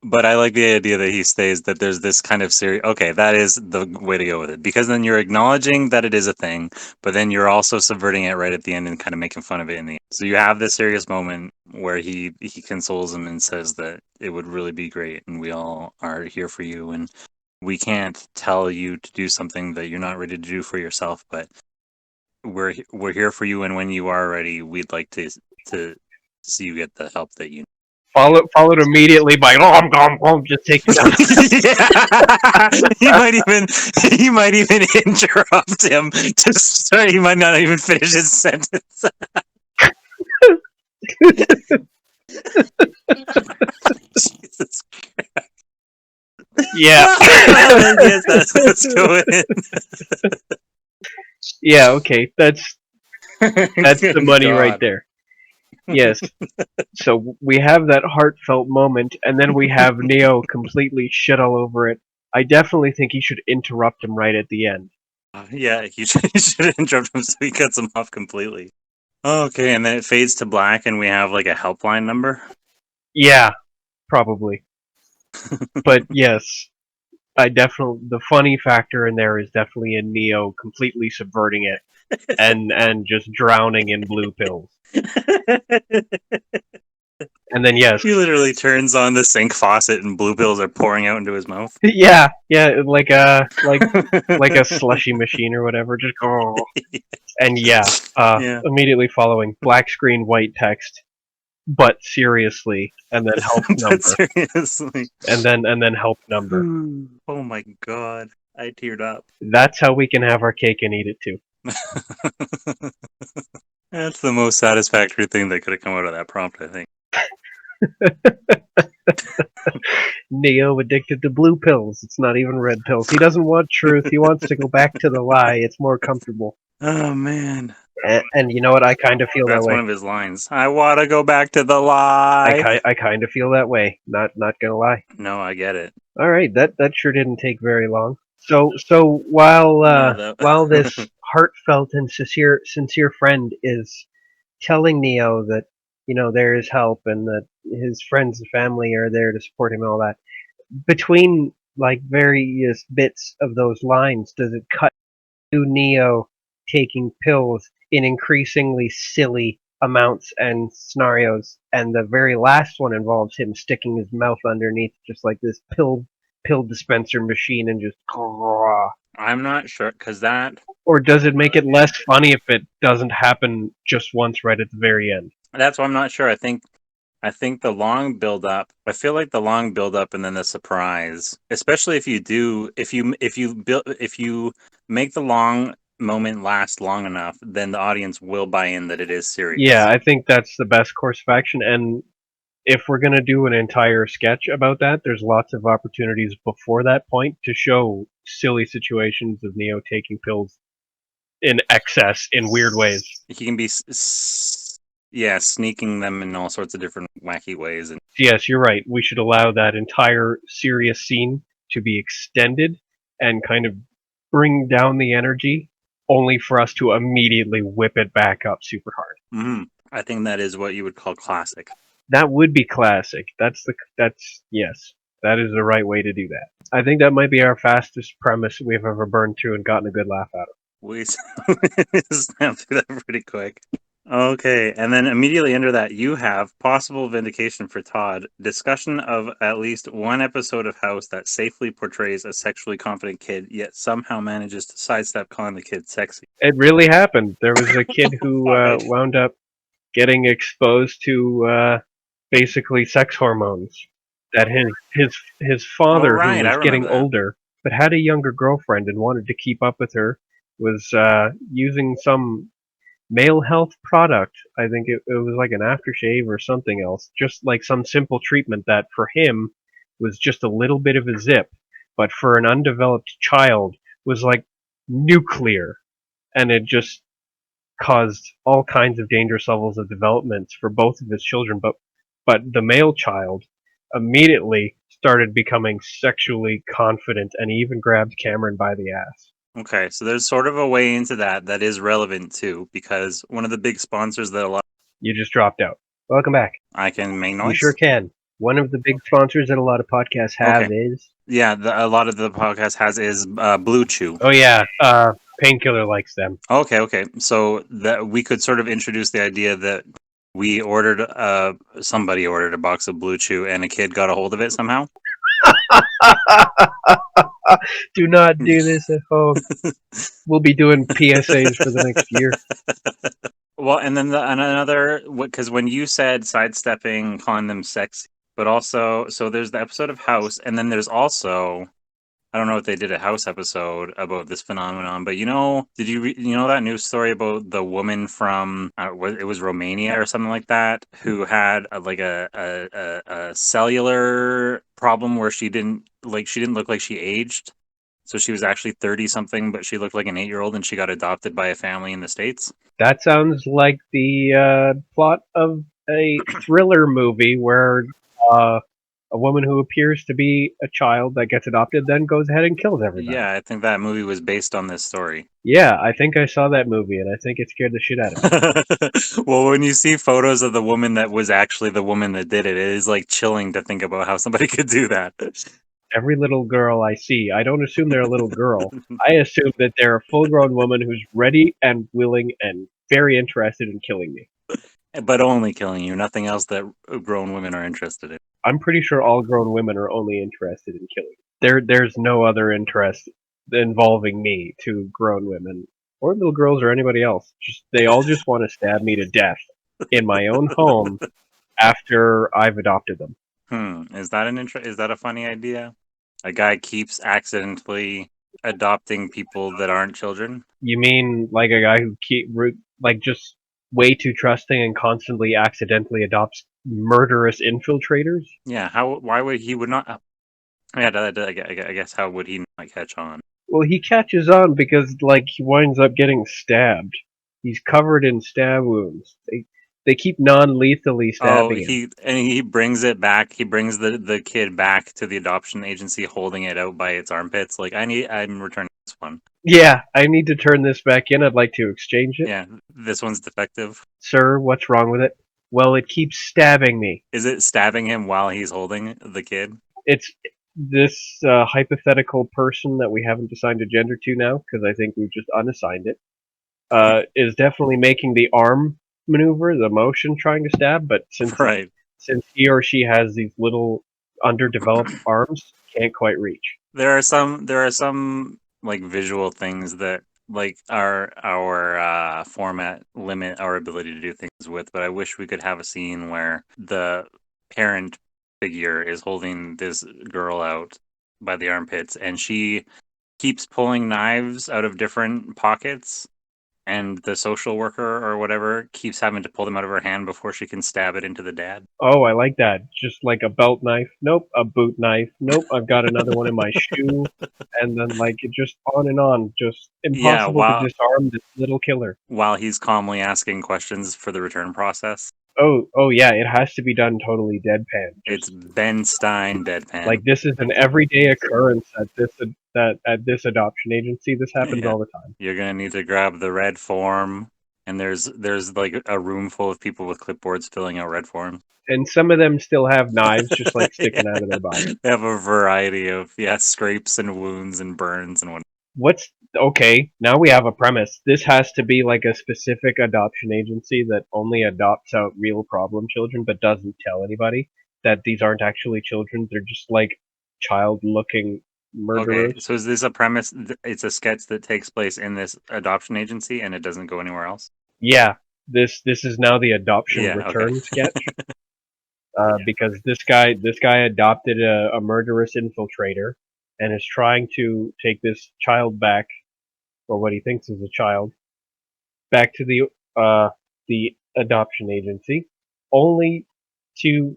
But I like the idea that he stays, that there's this kind of serious... Okay, that is the way to go with it. Because then you're acknowledging that it is a thing, but then you're also subverting it right at the end and kind of making fun of it in the end. So you have this serious moment where he consoles him and says that it would really be great and we all are here for you and we can't tell you to do something that you're not ready to do for yourself, but we're here for you, and when you are ready, we'd like to see you get the help that you need. Followed immediately by just take it down. He might even interrupt him to start. He might not even finish his sentence. Jesus Christ. Yeah. Yes, let's go in. Yeah, okay. That's the money right there. Yes. So we have that heartfelt moment, and then we have Neo completely shit all over it. I definitely think he should interrupt him right at the end. Yeah, you should interrupt him so he cuts him off completely. Okay, and then it fades to black, and we have like a helpline number. Yeah, probably. But yes, the funny factor in there is definitely in Neo completely subverting it and just drowning in blue pills. And then yes, He literally turns on the sink faucet and blue pills are pouring out into his mouth. yeah, like a slushy machine or whatever. Just and yeah, immediately following black screen, white text, but seriously, and then help number, Seriously, and then help number. Oh my god, I teared up. That's how we can have our cake and eat it too. That's the most satisfactory thing that could have come out of that prompt, I think. Neo addicted to blue pills. It's not even red pills. He doesn't want truth. He wants to go back to the lie. It's more comfortable. Oh man. And you know what? I kind of feel That's that way. one of his lines. I want to go back to the lie. I kind of feel that way. Not gonna lie. No, I get it. All right, that sure didn't take very long. So while this heartfelt and sincere friend is telling Neo that there is help and that his friends and family are there to support him and all that, between like various bits of those lines, does it cut to Neo taking pills in increasingly silly amounts and scenarios, and the very last one involves him sticking his mouth underneath just like this pill dispenser machine and just I'm not sure, because that... Or does it make it less funny if it doesn't happen just once right at the very end? That's why I'm not sure. I think the long build up. I feel like the long build up and then the surprise, especially if you make the long moment last long enough, then the audience will buy in that it is serious. Yeah, I think that's the best course of action. And if we're gonna do an entire sketch about that, there's lots of opportunities before that point to show silly situations of Neo taking pills in excess in weird ways. He can be sneaking them in all sorts of different wacky ways. And yes, you're right. We should allow that entire serious scene to be extended and kind of bring down the energy, only for us to immediately whip it back up super hard. Mm-hmm. I think that is what you would call classic. That would be classic. Yes. That is the right way to do that. I think that might be our fastest premise we've ever burned through and gotten a good laugh out of. We snapped through that pretty quick. Okay, and then immediately under that, you have possible vindication for Todd. Discussion of at least one episode of House that safely portrays a sexually confident kid, yet somehow manages to sidestep calling the kid sexy. It really happened. There was a kid who wound up getting exposed to basically sex hormones. That his father, who was getting older, but had a younger girlfriend and wanted to keep up with her, was using some male health product. I think it was like an aftershave or something else. Just like some simple treatment that for him was just a little bit of a zip, but for an undeveloped child was like nuclear. And it just caused all kinds of dangerous levels of development for both of his children. But the male child immediately started becoming sexually confident, and he even grabbed Cameron by the ass. Okay, so there's sort of a way into that is relevant too, because one of the big sponsors that a lot... You just dropped out. Welcome back. I can make noise? You sure can. One of the big sponsors that a lot of podcasts have is... Yeah, a lot of the podcast has is Blue Chew. Oh yeah, Painkiller likes them. Okay. So that we could sort of introduce the idea that somebody ordered a box of Blue Chew and a kid got a hold of it somehow. Do not do this at home. We'll be doing PSAs for the next year. Well, and then another, because when you said sidestepping, calling them sexy, but also, so there's the episode of House, and then there's also, I don't know if they did a House episode about this phenomenon, but did you know that news story about the woman from, it was Romania or something like that, who had a cellular problem where she didn't look like she aged. So she was actually 30 something, but she looked like an 8-year-old, and she got adopted by a family in the States. That sounds like the plot of a thriller movie where a woman who appears to be a child that gets adopted then goes ahead and kills everybody. Yeah, I think that movie was based on this story. Yeah, I think I saw that movie, and I think it scared the shit out of me. Well, when you see photos of the woman that was actually the woman that did it, it is like chilling to think about how somebody could do that. Every little girl I see, I don't assume they're a little girl. I assume that they're a full-grown woman who's ready and willing and very interested in killing me. But only killing you, nothing else that grown women are interested in. I'm pretty sure all grown women are only interested in killing. There's no other interest involving me to grown women or little girls or anybody else. They all just want to stab me to death in my own home after I've adopted them. Is that a funny idea? A guy keeps accidentally adopting people that aren't children? You mean like a guy who just way too trusting and constantly accidentally adopts murderous infiltrators? Yeah, why would he would not? Yeah, I guess how would he not catch on? Well, he catches on because he winds up getting stabbed. He's covered in stab wounds. They keep non-lethally stabbing him. He brings it back. He brings the kid back to the adoption agency, holding it out by its armpits. Like, I'm returning this one. Yeah, I need to turn this back in. I'd like to exchange it. Yeah, this one's defective. Sir, what's wrong with it? Well, it keeps stabbing me. Is it stabbing him while he's holding the kid? It's this hypothetical person that we haven't assigned a gender to now, because I think we've just unassigned it, is definitely making the arm maneuver, the motion trying to stab, but since he or she has these little underdeveloped arms, can't quite reach. There are some like visual things that like our format limit our ability to do things with, but I wish we could have a scene where the parent figure is holding this girl out by the armpits, and she keeps pulling knives out of different pockets, and the social worker or whatever keeps having to pull them out of her hand before she can stab it into the dad. Oh, I like that. Just like a belt knife. Nope, a boot knife. Nope, I've got another one in my shoe. And then it just on and on. Just impossible to disarm this little killer. While he's calmly asking questions for the return process. Oh yeah, it has to be done totally deadpan. It's Ben Stein deadpan. Like, this is an everyday occurrence at this adoption agency. This happens all the time. You're gonna need to grab the red form, and there's like a room full of people with clipboards filling out red forms. And some of them still have knives just sticking out of their body. They have a variety of scrapes and wounds and burns and whatnot. Okay, now we have a premise. This has to be like a specific adoption agency that only adopts out real problem children but doesn't tell anybody that these aren't actually children. They're just child-looking murderers. Okay, so is this a premise? It's a sketch that takes place in this adoption agency and it doesn't go anywhere else? Yeah, this is now the adoption return sketch. Because this guy adopted a murderous infiltrator and is trying to take this child back, or what he thinks is a child, back to the adoption agency, only to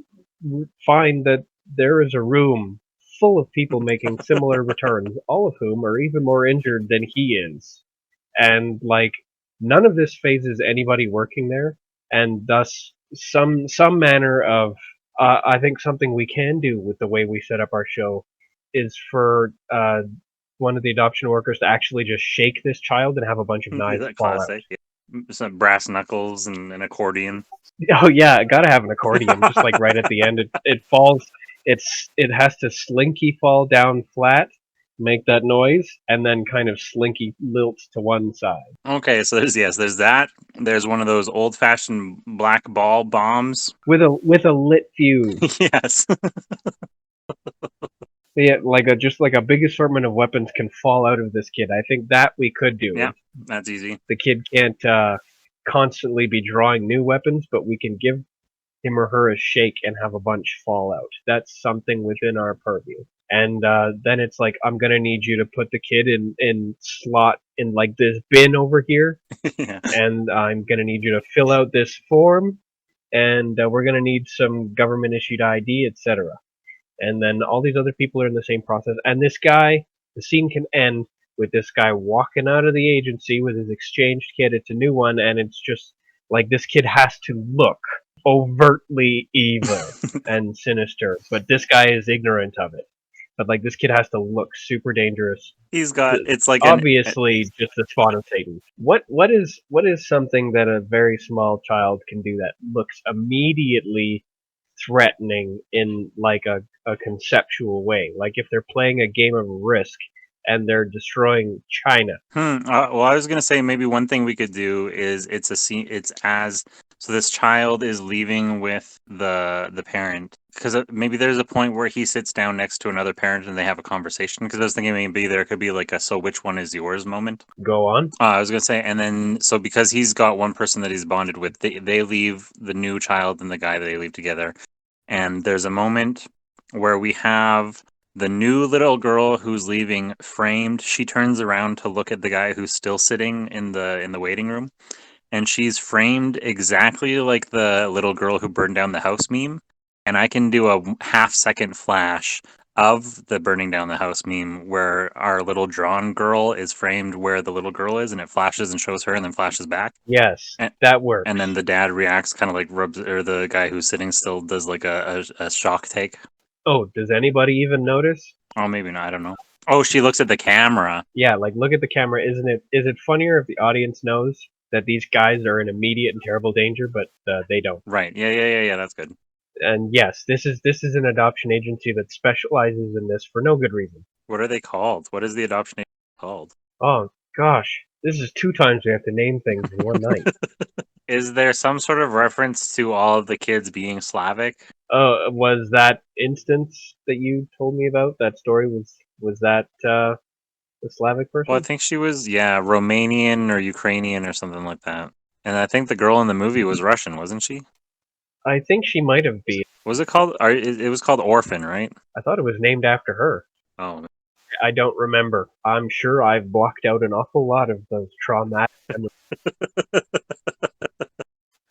find that there is a room full of people making similar returns, all of whom are even more injured than he is. And none of this phases anybody working there, and thus some manner of I think something we can do with the way we set up our show is for one of the adoption workers to actually just shake this child and have a bunch of knives fall out. Yeah. Some brass knuckles and an accordion. Oh yeah, gotta have an accordion. Just right at the end, it falls. It has to slinky fall down flat, make that noise, and then kind of slinky lilt to one side. Okay, so there's that. There's one of those old-fashioned black ball bombs with a lit fuse. Yes. Yeah, just like a big assortment of weapons can fall out of this kid. I think that we could do. Yeah, that's easy. The kid can't constantly be drawing new weapons, but we can give him or her a shake and have a bunch fall out. That's something within our purview. And then it's like, I'm gonna need you to put the kid in slot in like this bin over here, Yeah. and I'm gonna need you to fill out this form, and we're gonna need some government issued ID, etc. And then all these other people are in the same process. And this guy, the scene can end with this guy walking out of the agency with his exchanged kid. It's a new one, and it's just like this kid has to look overtly evil and sinister, but this guy is ignorant of it. But like this kid has to look super dangerous. He's got it's like Obviously just the spawn of Satan. What is something that a very small child can do that looks immediately threatening in like a conceptual way? Like if they're playing a game of Risk and they're destroying China. Well, I was gonna say maybe one thing we could do is it's a scene. It's as so this child is leaving with the parent, because maybe there's a point where he sits down next to another parent and they have a conversation. Because I was thinking maybe there could be like a "so which one is yours" moment. Go on. I was gonna say, and then so because he's got one person that he's bonded with, they leave the new child and the guy that they leave together, and there's a moment where we have the new little girl who's leaving framed. She turns around to look at the guy who's still sitting in the waiting room, and she's framed exactly like the little girl who burned down the house meme. And I can do a half-second flash of the burning down the house meme where our little drawn girl is framed where the little girl is, and it flashes and shows her and then flashes back. Yes, that works. And then the dad reacts kind of like rubs, or the guy who's sitting still does like a shock take. Oh, does anybody even notice? Oh, maybe not. I don't know. Oh, she looks at the camera. Yeah, like look at the camera. Is it funnier if the audience knows that these guys are in immediate and terrible danger, but they don't? Right. Yeah. That's good. And yes, this is an adoption agency that specializes in this for no good reason. What are they called? What is the adoption agency called? Oh gosh, this is 2 times we have to name things in one night. Is there some sort of reference to all of the kids being Slavic? Was that instance that you told me about? That story was that the Slavic person? Well, I think she was, Romanian or Ukrainian or something like that. And I think the girl in the movie was Russian, wasn't she? I think she might have been. Was it called? It was called Orphan, right? I thought it was named after her. Oh, I don't remember. I'm sure I've blocked out an awful lot of those traumatic memories.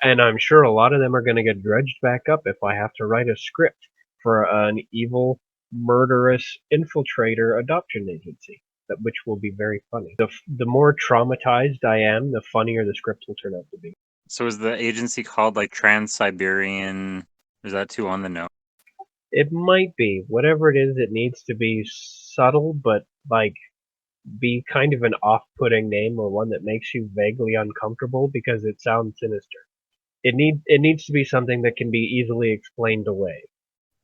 And I'm sure a lot of them are going to get dredged back up if I have to write a script for an evil, murderous infiltrator adoption agency, which will be very funny. The more traumatized I am, the funnier the script will turn out to be. So is the agency called like Trans-Siberian? Is that too on the nose? It might be. Whatever it is, it needs to be subtle, but like be kind of an off-putting name, or one that makes you vaguely uncomfortable because it sounds sinister. It needs to be something that can be easily explained away.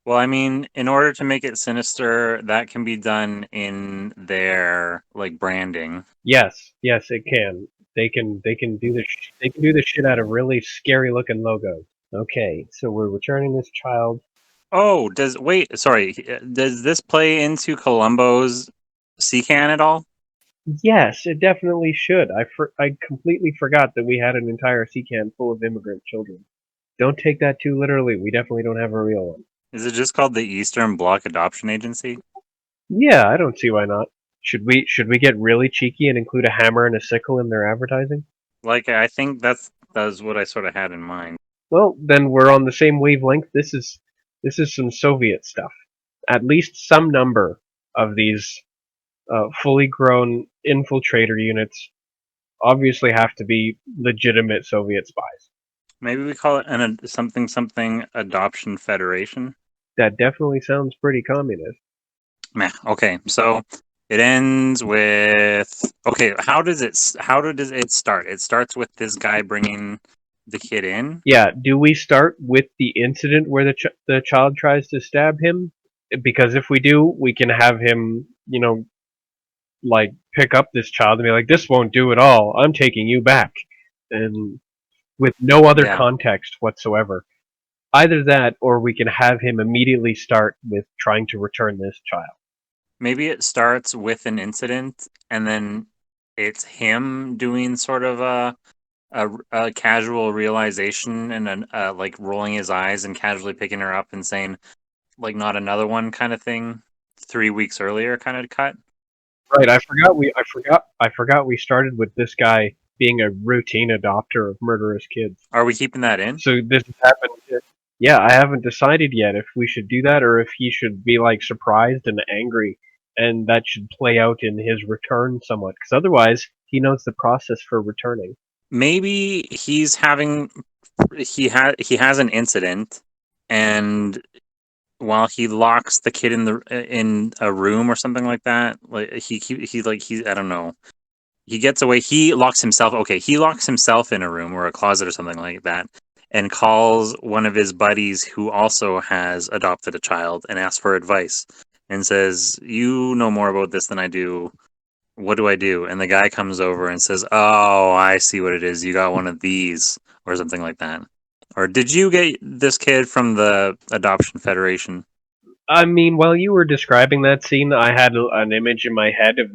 Well, I mean, in order to make it sinister, that can be done in their like branding. Yes, it can. They can do the shit out of really scary looking logos. Okay, so we're returning this child. Oh, does this play into Columbo's CCAN at all? Yes, it definitely should. I completely forgot that we had an entire CCAN full of immigrant children. Don't take that too literally. We definitely don't have a real one. Is it just called the Eastern Bloc Adoption Agency? Yeah, I don't see why not. Should we get really cheeky and include a hammer and a sickle in their advertising? Like, I think that's what I sort of had in mind. Well, then we're on the same wavelength. This is some Soviet stuff. At least some number of these fully grown infiltrator units obviously have to be legitimate Soviet spies. Maybe we call it something Adoption Federation. That definitely sounds pretty communist. Meh. Okay, so it ends with How does it start? It starts with this guy bringing the kid in. Yeah. Do we start with the incident where the child tries to stab him? Because if we do, we can have him, like pick up this child and be like, "This won't do at all. I'm taking you back," and with no other context whatsoever. Either that, or we can have him immediately start with trying to return this child. Maybe it starts with an incident, and then it's him doing sort of a casual realization, and then like rolling his eyes and casually picking her up and saying, like, not another one kind of thing. 3 weeks earlier, kind of cut. Right, I forgot we started with this guy being a routine adopter of murderous kids. Are we keeping that in? So this has happened. Yeah, I haven't decided yet if we should do that or if he should be like surprised and angry, and that should play out in his return somewhat. Because otherwise, he knows the process for returning. Maybe he has an incident, and while he locks the kid in a room or something like that, like he I don't know. He gets away. He locks himself. Okay, he locks himself in a room or a closet or something like that, and calls one of his buddies who also has adopted a child and asks for advice and says, "You know more about this than I do. What do I do?" And the guy comes over and says, "Oh, I see what it is. You got one of these," or something like that. Or did you get this kid from the Adoption Federation? I mean, while you were describing that scene, I had an image in my head of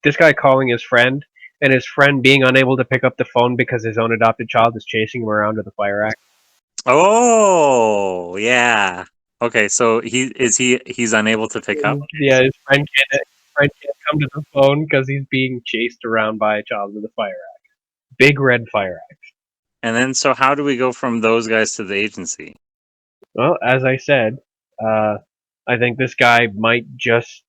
this guy calling his friend, and his friend being unable to pick up the phone because his own adopted child is chasing him around with a fire axe. Oh, yeah. Okay, so he's unable to pick up? Yeah, his friend can't come to the phone because he's being chased around by a child with a fire axe. Big red fire axe. And then, so how do we go from those guys to the agency? Well, as I said, I think this guy might just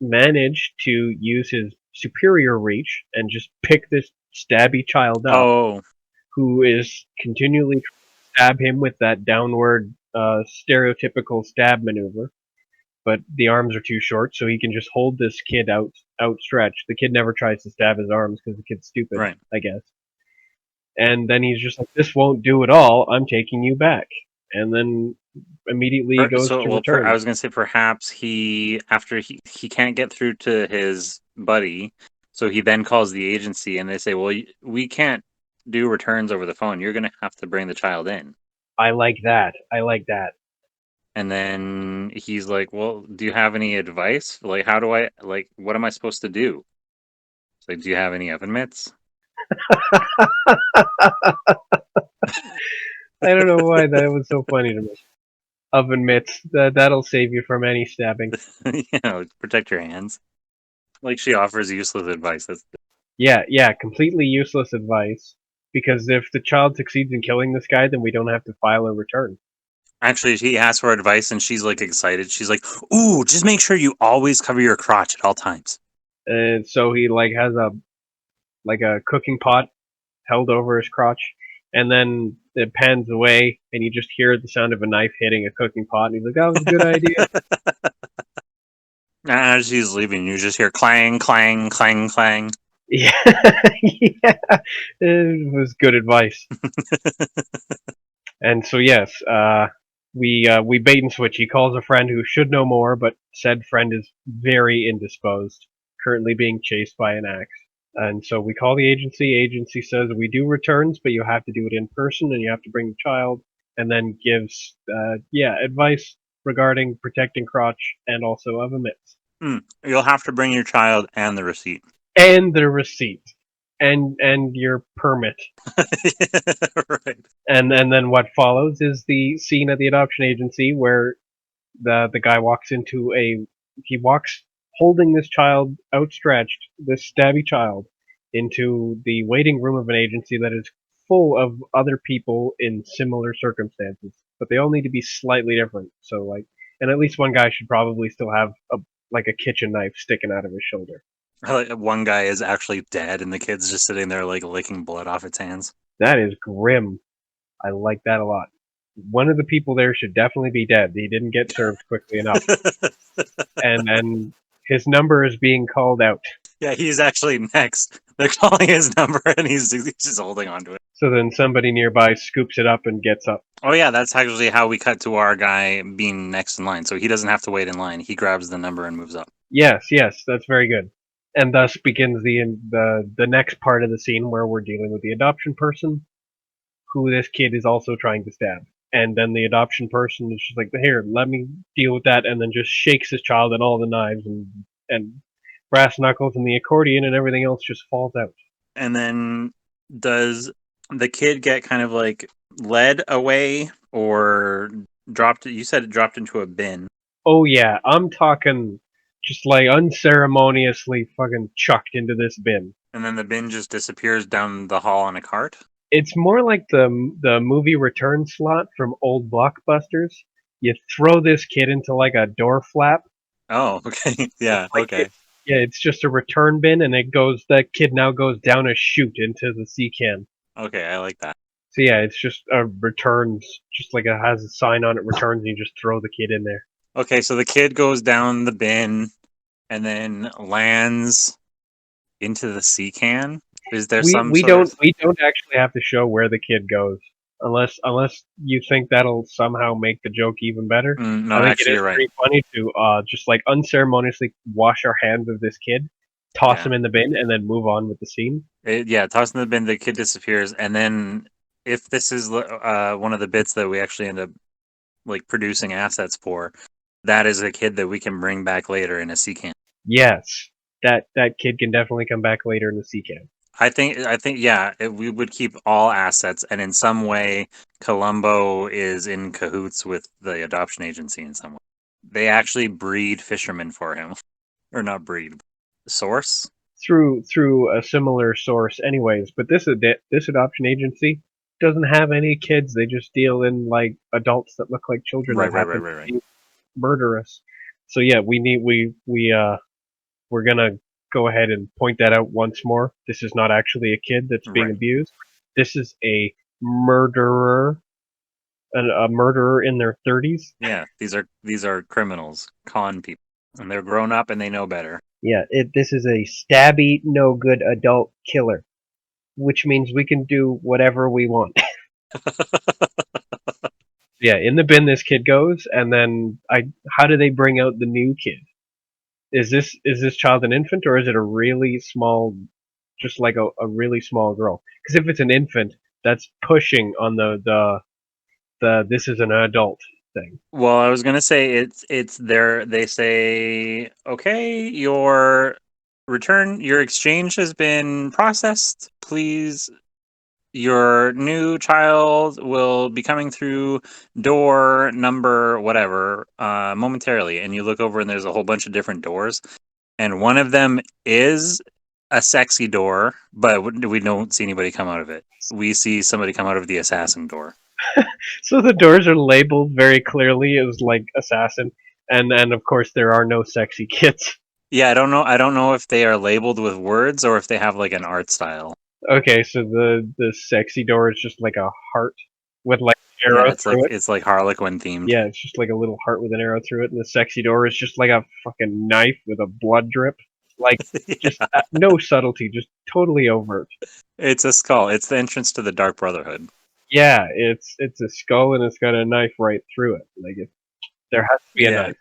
manage to use his superior reach and just pick this stabby child up, Oh, who is continually trying to stab him with that downward, stereotypical stab maneuver. But the arms are too short, so he can just hold this kid outstretched. The kid never tries to stab his arms because the kid's stupid, right. I guess. And then he's just like, "This won't do at all. I'm taking you back." And then immediately goes to return. I was gonna say perhaps after he can't get through to his buddy, so he then calls the agency and they say, "Well, we can't do returns over the phone. You're gonna have to bring the child in." I like that. And then he's like, "Well, do you have any advice? Like, how do I what am I supposed to do?" It's like, "Do you have any oven mitts?" I don't know why that was so funny to me. Oven mitts, that'll save you from any stabbing. Protect your hands. Like, she offers useless advice. Yeah, completely useless advice. Because if the child succeeds in killing this guy, then we don't have to file a return. Actually, he asks for advice and she's like excited. She's like, "Ooh, just make sure you always cover your crotch at all times." And so he has a cooking pot held over his crotch, and then it pans away, and you just hear the sound of a knife hitting a cooking pot, and he's like, "That was a good idea." As she's leaving, you just hear clang, clang, clang, clang. Yeah, yeah, it was good advice. And so yes, we bait and switch. He calls a friend who should know more, but said friend is very indisposed, currently being chased by an axe. And so we call the agency. Agency says we do returns, but you have to do it in person, and you have to bring the child. And then gives advice regarding protecting crotch and also oven mitts. You'll have to bring your child and the receipt. And the receipt. And your permit. Right. And then what follows is the scene at the adoption agency where the guy walks holding this child outstretched, this stabby child, into the waiting room of an agency that is full of other people in similar circumstances, but they all need to be slightly different. So and at least one guy should probably still have a kitchen knife sticking out of his shoulder. One guy is actually dead, and the kid's just sitting there like licking blood off its hands. That is grim. I like that a lot. One of the people there should definitely be dead. He didn't get served quickly enough. and his number is being called out. Yeah, he's actually next. They're calling his number, and he's just holding on to it. So then somebody nearby scoops it up and gets up. Oh yeah, that's actually how we cut to our guy being next in line. So he doesn't have to wait in line. He grabs the number and moves up. Yes, that's very good. And thus begins the next part of the scene where we're dealing with the adoption person, who this kid is also trying to stab. and then the adoption person is just like, here, let me deal with that, and then just shakes his child and all the knives and brass knuckles and the accordion and everything else just falls out. And then does the kid get kind of like led away or dropped? You said it dropped into a bin. Oh yeah, I'm talking just like unceremoniously fucking chucked into this bin. And then the bin just disappears down the hall on a cart? It's more like the movie return slot from old blockbusters. You throw this kid into like a door flap. Oh, okay. Yeah, Like okay. Yeah, it's just a return bin, and that kid now goes down a chute into the sea can. Okay, I like that. So yeah, it's just returns, just like it has a sign on it, returns, and you just throw the kid in there. Okay, so the kid goes down the bin and then lands into the sea can? Is there We don't actually have to show where the kid goes, unless you think that'll somehow make the joke even better. No, I think actually, it is you're right. pretty funny to just like unceremoniously wash our hands of this kid, toss Yeah. him in the bin, and then move on with the scene. Toss in the bin, the kid disappears, and then if this is one of the bits that we actually end up like producing assets for, that is a kid that we can bring back later in a sea can. Yes, that kid can definitely come back later in the sea can. I think, yeah, we would keep all assets, and in some way, Columbo is in cahoots with the adoption agency in some way. They actually breed fishermen for him, or not breed, source. Through a similar source, anyways. But this adoption agency doesn't have any kids. They just deal in like adults that look like children that happen to be murderous. So yeah, we're gonna go ahead and point that out once more. This is not actually a kid that's being abused. This is a murderer, a murderer in their 30s. Yeah, these are criminals, con people, and they're grown up and they know better. Yeah, this is a stabby, no good adult killer, which means we can do whatever we want. Yeah, in the bin this kid goes, and then how do they bring out the new kid? Is this child an infant, or is it a really small, just like a really small girl? Because if it's an infant, that's pushing on the this is an adult thing. Well, I was gonna say it's there. They say, okay, your exchange has been processed. Please, your new child will be coming through door number whatever momentarily. And you look over, and there's a whole bunch of different doors, and one of them is a sexy door, but we don't see anybody come out of it. We see somebody come out of the assassin door. So the doors are labeled very clearly as like assassin, and of course there are no sexy kids. Yeah, I don't know if they are labeled with words or if they have like an art style. Okay, so the sexy door is just like a heart with like an arrow through it. It's like Harlequin themed. Yeah, it's just like a little heart with an arrow through it, and the sexy door is just like a fucking knife with a blood drip. Like, just no subtlety, just totally overt. It's a skull. It's the entrance to the Dark Brotherhood. Yeah, it's a skull and it's got a knife right through it. Like there has to be a knife.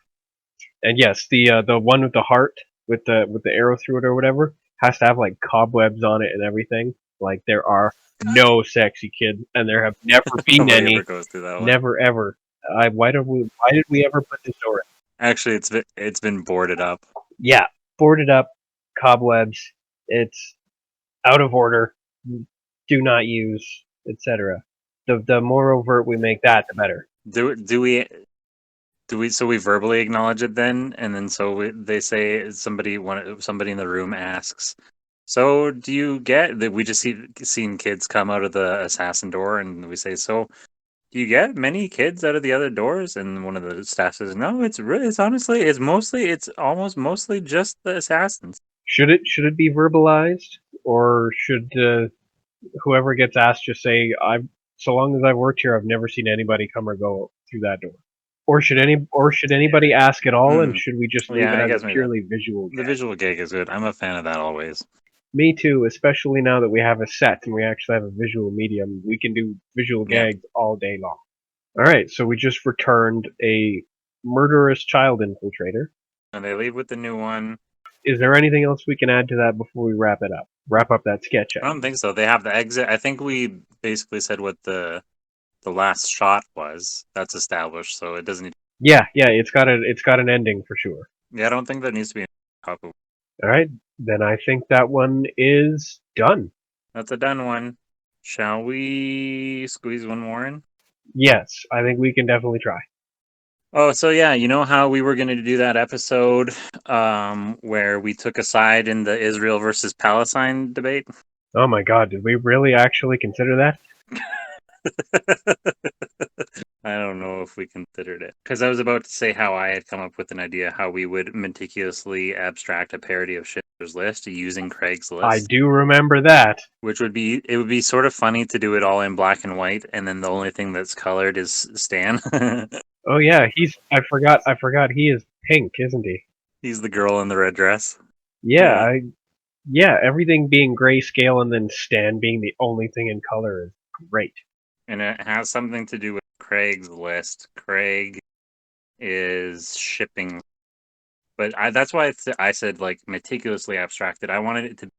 And yes, the one with the heart with the arrow through it or whatever has to have like cobwebs on it and everything. Like there are no sexy kids, and there have never been any. Never ever. Why did we ever put this door in? Actually, it's been boarded up. Yeah, boarded up, cobwebs. It's out of order. Do not use, etc. The more overt we make that, the better. Do we so we verbally acknowledge it then, and then they say somebody in the room asks, so do you get that? We just seen kids come out of the assassin door, and we say, so do you get many kids out of the other doors? And one of the staff says, no, it's almost mostly just the assassins. Should it be verbalized, or should whoever gets asked just say, so long as I've worked here, I've never seen anybody come or go through that door? Or should anybody ask at all, and should we just leave it as a purely visual gag? The visual gag is good. I'm a fan of that always. Me too, especially now that we have a set and we actually have a visual medium. We can do visual gags all day long. Alright, so we just returned a murderous child infiltrator. And they leave with the new one. Is there anything else we can add to that before we wrap up that sketch? I don't think so. They have the exit. I think we basically said what the the last shot was. That's established, so it doesn't need. Yeah, it's got an ending for sure. Yeah, I don't think that needs to be a top of. All right, then I think that one is done. That's a done one. Shall we squeeze one more in? Yes, I think we can definitely try. Oh, so yeah, you know how we were going to do that episode where we took a side in the Israel versus Palestine debate? Oh my god, did we really actually consider that? I don't know if we considered it. Because I was about to say how I had come up with an idea how we would meticulously abstract a parody of Schindler's List using Craig's List. I do remember that. Which would be sort of funny to do it all in black and white, and then the only thing that's colored is Stan. Oh yeah, I forgot he is pink, isn't he? He's the girl in the red dress. Yeah, yeah, everything being grayscale and then Stan being the only thing in color is great. And it has something to do with Craig's List. Craig is shipping. But that's why I said like meticulously abstracted. I wanted it to be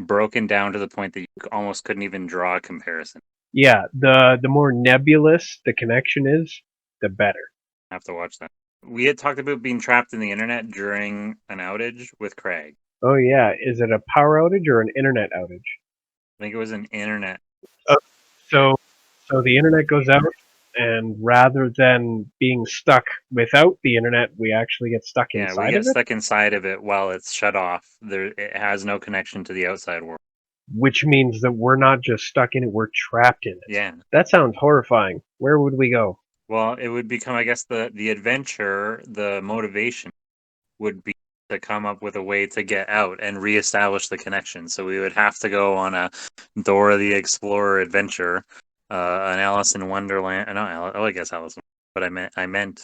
broken down to the point that you almost couldn't even draw a comparison. Yeah, the more nebulous the connection is, the better. I have to watch that. We had talked about being trapped in the internet during an outage with Craig. Oh yeah, is it a power outage or an internet outage? I think it was an internet. So the internet goes out, and rather than being stuck without the internet, we actually get stuck inside Yeah, we get of it? stuck inside of it while it's shut off. It has no connection to the outside world. Which means that we're not just stuck in it, we're trapped in it. Yeah. That sounds horrifying. Where would we go? Well, it would become, I guess, the adventure, the motivation would be to come up with a way to get out and reestablish the connection. So we would have to go on a Dora the Explorer adventure, an Alice in Wonderland. No, I guess Alice, but I meant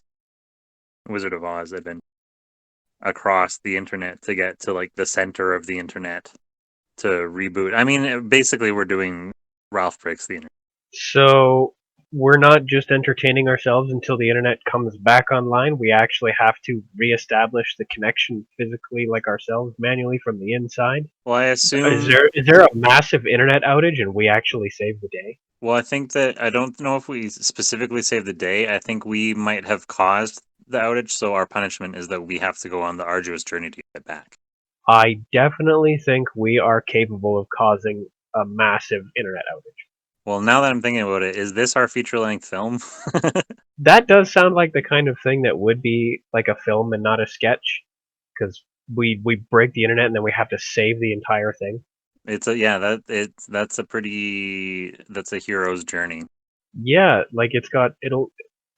Wizard of Oz adventure across the internet to get to like the center of the internet to reboot. I mean, basically, we're doing Ralph Breaks the Internet. So we're not just entertaining ourselves until the internet comes back online. We actually have to reestablish the connection physically, like ourselves, manually from the inside. Well, I assume. Is there a massive internet outage and we actually save the day? Well, I think that I don't know if we specifically saved the day. I think we might have caused the outage, so our punishment is that we have to go on the arduous journey to get back. I definitely think we are capable of causing a massive internet outage. Well, now that I'm thinking about it, is this our feature-length film? That does sound like the kind of thing that would be like a film and not a sketch, because we break the internet and then we have to save the entire thing. That's a hero's journey. Yeah, like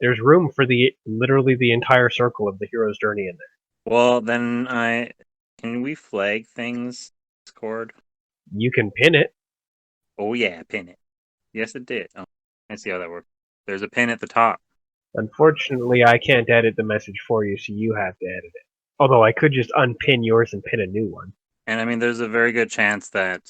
there's room for literally the entire circle of the hero's journey in there. Well, then can we flag things, Discord? You can pin it. Oh yeah, pin it. Yes, it did. Oh, I see how that works. There's a pin at the top. Unfortunately, I can't edit the message for you, so you have to edit it. Although I could just unpin yours and pin a new one. And I mean, there's a very good chance that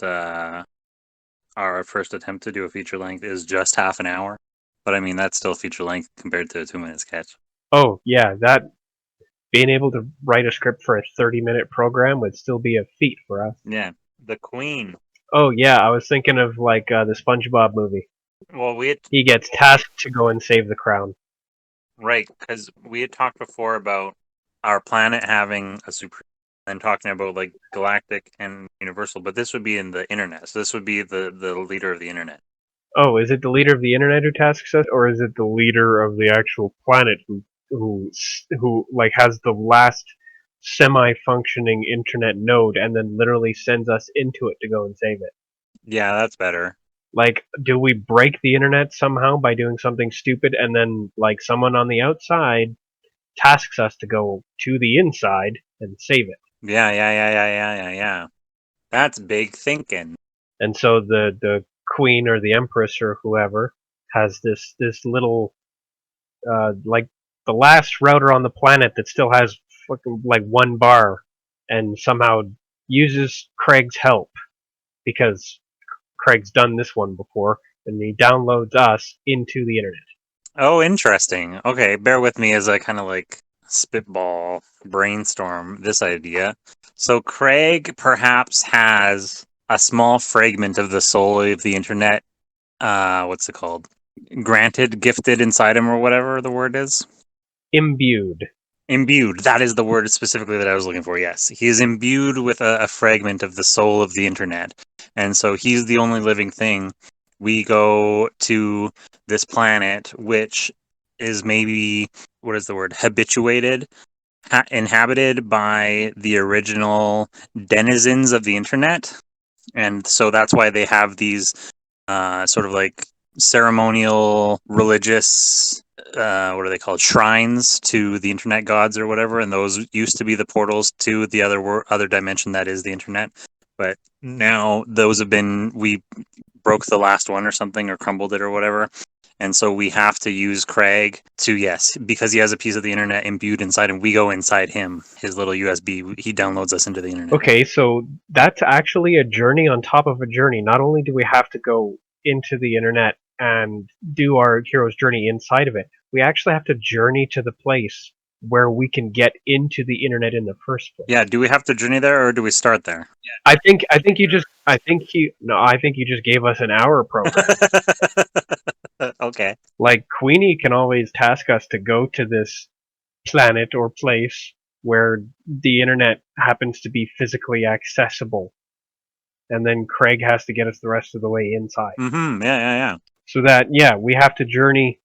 our first attempt to do a feature length is just half an hour. But I mean, that's still feature length compared to a 2-minute sketch. Oh, yeah, that being able to write a script for a 30-minute program would still be a feat for us. Yeah, the Queen. Oh, yeah, I was thinking of, like, the SpongeBob movie. Well, he gets tasked to go and save the crown. Right, because we had talked before about our planet having a supreme, and talking about, like, galactic and universal, but this would be in the internet, so this would be the leader of the internet. Oh, is it the leader of the internet who tasks us, or is it the leader of the actual planet who like has the last semi-functioning internet node and then literally sends us into it to go and save it? Yeah, that's better. Like, do we break the internet somehow by doing something stupid, and then like someone on the outside tasks us to go to the inside and save it? Yeah. That's big thinking. And so the queen or the empress or whoever has this little like the last router on the planet that still has fucking like 1 bar, and somehow uses Craig's help because Craig's done this one before, and he downloads us into the internet. Oh, interesting. Okay, bear with me as I kind of like spitball brainstorm this idea. So Craig perhaps has a small fragment of the soul of the internet. What's it called? granted, gifted inside him, or whatever the word is. Imbued. Imbued. That is the word specifically that I was looking for. Yes, he is imbued with a fragment of the soul of the internet, and so he's the only living thing. We go to this planet, which is maybe, what is the word? Habituated, inhabited by the original denizens of the internet, and so that's why they have these sort of like ceremonial religious what are they called, shrines to the internet gods or whatever, and those used to be the portals to the other dimension that is the internet, but now those have been, we broke the last one or something, or crumbled it or whatever, and so we have to use Craig to, yes, because he has a piece of the internet imbued inside him, we go inside him, his little USB, he downloads us into the internet. Okay, so that's actually a journey on top of a journey. Not only do we have to go into the internet and do our hero's journey inside of it, we actually have to journey to the place where we can get into the internet in the first place. Yeah, do we have to journey there, or do we start there? I think you just gave us an hour program. Okay. Like, Queenie can always task us to go to this planet or place where the internet happens to be physically accessible, and then Craig has to get us the rest of the way inside. Yeah. So that, yeah, we have to journey.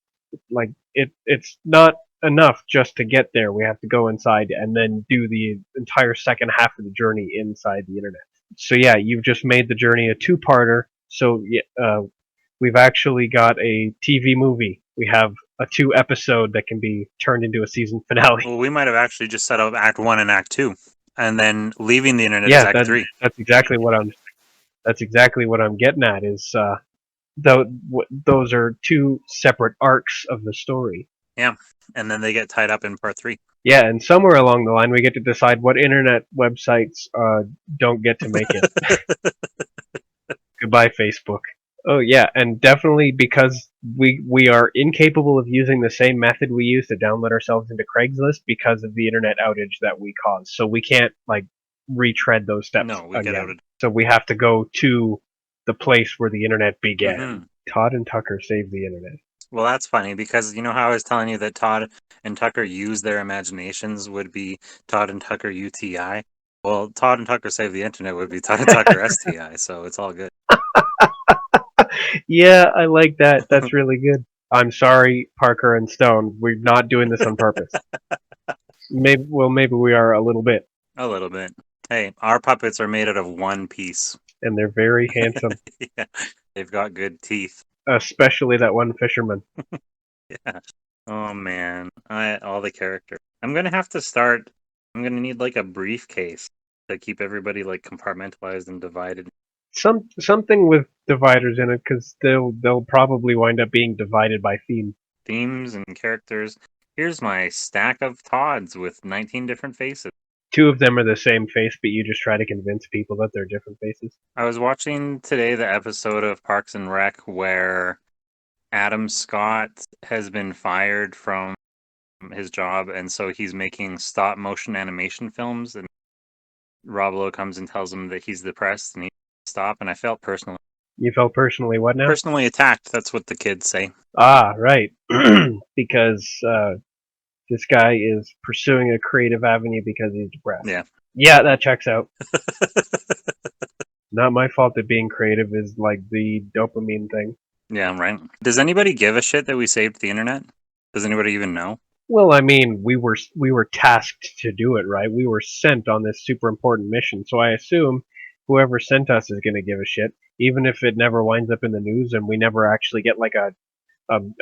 Like, it's not enough just to get there. We have to go inside and then do the entire second half of the journey inside the internet. So yeah, you've just made the journey a two-parter. So we've actually got a TV movie. We have a 2-episode that can be turned into a season finale. Well, we might have actually just set up Act 1 and Act 2, and then leaving the internet is Yeah, Act 3. that's exactly what I'm getting at. Is those are two separate arcs of the story. Yeah, and then they get tied up in part 3. Yeah, and somewhere along the line, we get to decide what internet websites don't get to make it. Goodbye, Facebook. Oh yeah, and definitely because we are incapable of using the same method we use to download ourselves into Craigslist because of the internet outage that we caused. So we can't like retread those steps. No, we get outed. So we have to go to the place where the internet began. Mhm. Todd and Tucker saved the internet. Well, that's funny, because you know how I was telling you that Todd and Tucker use their imaginations would be Todd and Tucker UTI? Well, Todd and Tucker Save the Internet would be Todd and Tucker STI, so it's all good. Yeah, I like that. That's really good. I'm sorry, Parker and Stone. We're not doing this on purpose. Maybe we are a little bit. A little bit. Hey, our puppets are made out of one piece. And they're very handsome. Yeah, they've got good teeth. Especially that one fisherman. Yeah. Oh man, all the characters. I'm gonna need like a briefcase to keep everybody like compartmentalized and divided. Something with dividers in it, because they'll probably wind up being divided by theme. Themes and characters. Here's my stack of Todds with 19 different faces. 2 of them are the same face, but you just try to convince people that they're different faces. I was watching today the episode of Parks and Rec where Adam Scott has been fired from his job, and so he's making stop motion animation films, and Rob Lowe comes and tells him that he's depressed and he needs to stop, and I felt personally. You felt personally what now? Personally attacked, that's what the kids say. Ah, right. Because this guy is pursuing a creative avenue because he's depressed. Yeah. Yeah, that checks out. Not my fault that being creative is like the dopamine thing. Yeah, right. Does anybody give a shit that we saved the internet? Does anybody even know? Well, I mean, we were tasked to do it, right? We were sent on this super important mission, so I assume whoever sent us is going to give a shit, even if it never winds up in the news and we never actually get like a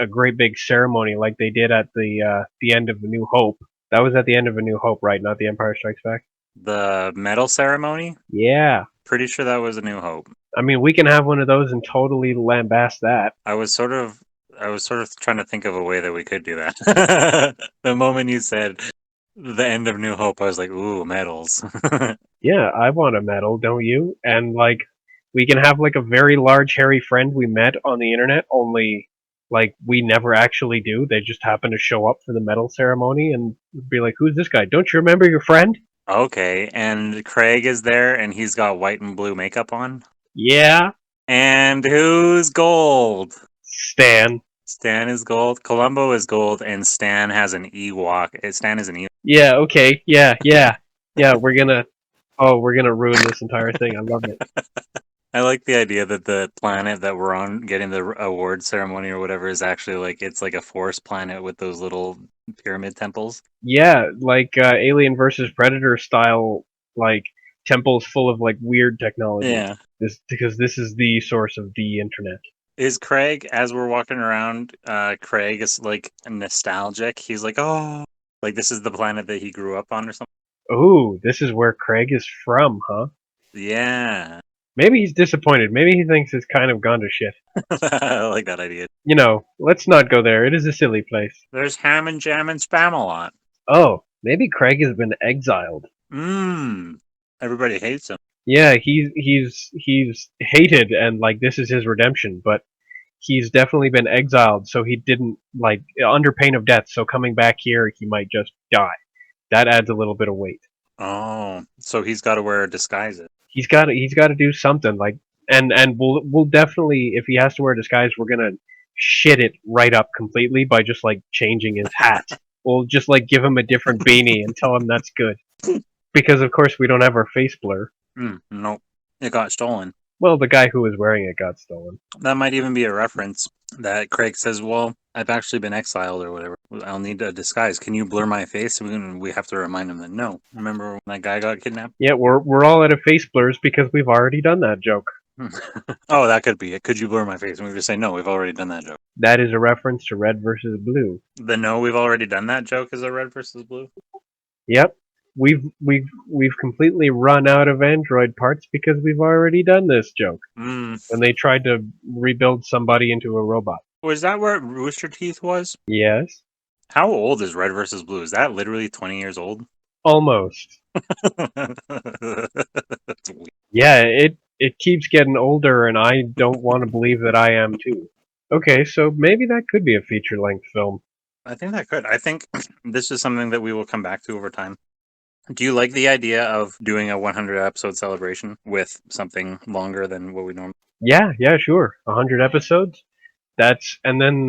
great big ceremony like they did at the end of A New Hope. That was at the end of A New Hope, right? Not The Empire Strikes Back. The medal ceremony? Yeah. Pretty sure that was A New Hope. I mean, we can have one of those and totally lambast that. I was sort of trying to think of a way that we could do that. The moment you said the end of New Hope, I was like, ooh, medals. Yeah, I want a medal, don't you? And like, we can have like a very large hairy friend we met on the internet, only like we never actually do. They just happen to show up for the medal ceremony and be like, who's this guy? Don't you remember your friend? Okay, and Craig is there and he's got white and blue makeup on? Yeah. And who's gold? Stan. Stan is gold. Columbo is gold, and Stan has an Ewok. Stan is an Ewok. Yeah, okay, yeah. We're gonna ruin this entire thing. I love it. I like the idea that the planet that we're on, getting the award ceremony or whatever, is actually like it's like a forest planet with those little pyramid temples. Yeah, like Alien versus Predator style, like temples full of like weird technology. Yeah. Because this is the source of the internet. Is Craig, as we're walking around, Craig is like nostalgic. He's like, oh, like this is the planet that he grew up on or something. Ooh, this is where Craig is from, huh? Yeah. Maybe he's disappointed. Maybe he thinks it's kind of gone to shit. I like that idea. You know, let's not go there. It is a silly place. There's ham and jam and spam a lot. Oh, maybe Craig has been exiled. Everybody hates him. Yeah, he's hated, and like this is his redemption. But he's definitely been exiled, so he didn't like under pain of death. So coming back here, he might just die. That adds a little bit of weight. Oh, so he's got to wear a disguise. He's got to do something like, and we'll definitely, if he has to wear a disguise, we're gonna shit it right up completely by just like changing his hat. We'll just like give him a different beanie and tell him that's good. Because of course we don't have our face blur. Nope, it got stolen. Well, the guy who was wearing it got stolen. That might even be a reference that Craig says, well, I've actually been exiled or whatever. I'll need a disguise. Can you blur my face? We have to remind him that no. Remember when that guy got kidnapped? Yeah, we're all out of face blurs because we've already done that joke. Oh, that could be it. Could you blur my face? And we just say, no, we've already done that joke. That is a reference to red versus blue. The no, we've already done that joke is a red versus blue? Yep. We've completely run out of android parts because we've already done this joke. When they tried to rebuild somebody into a robot. Was that where Rooster Teeth was? Yes. How old is Red versus Blue? Is that literally 20 years old? Almost. That's weird. Yeah, it keeps getting older, and I don't want to believe that I am too. Okay, so maybe that could be a feature-length film. I think that could. I think this is something that we will come back to over time. Do you like the idea of doing a 100-episode celebration with something longer than what we normally? Yeah, sure. 100 episodes. And then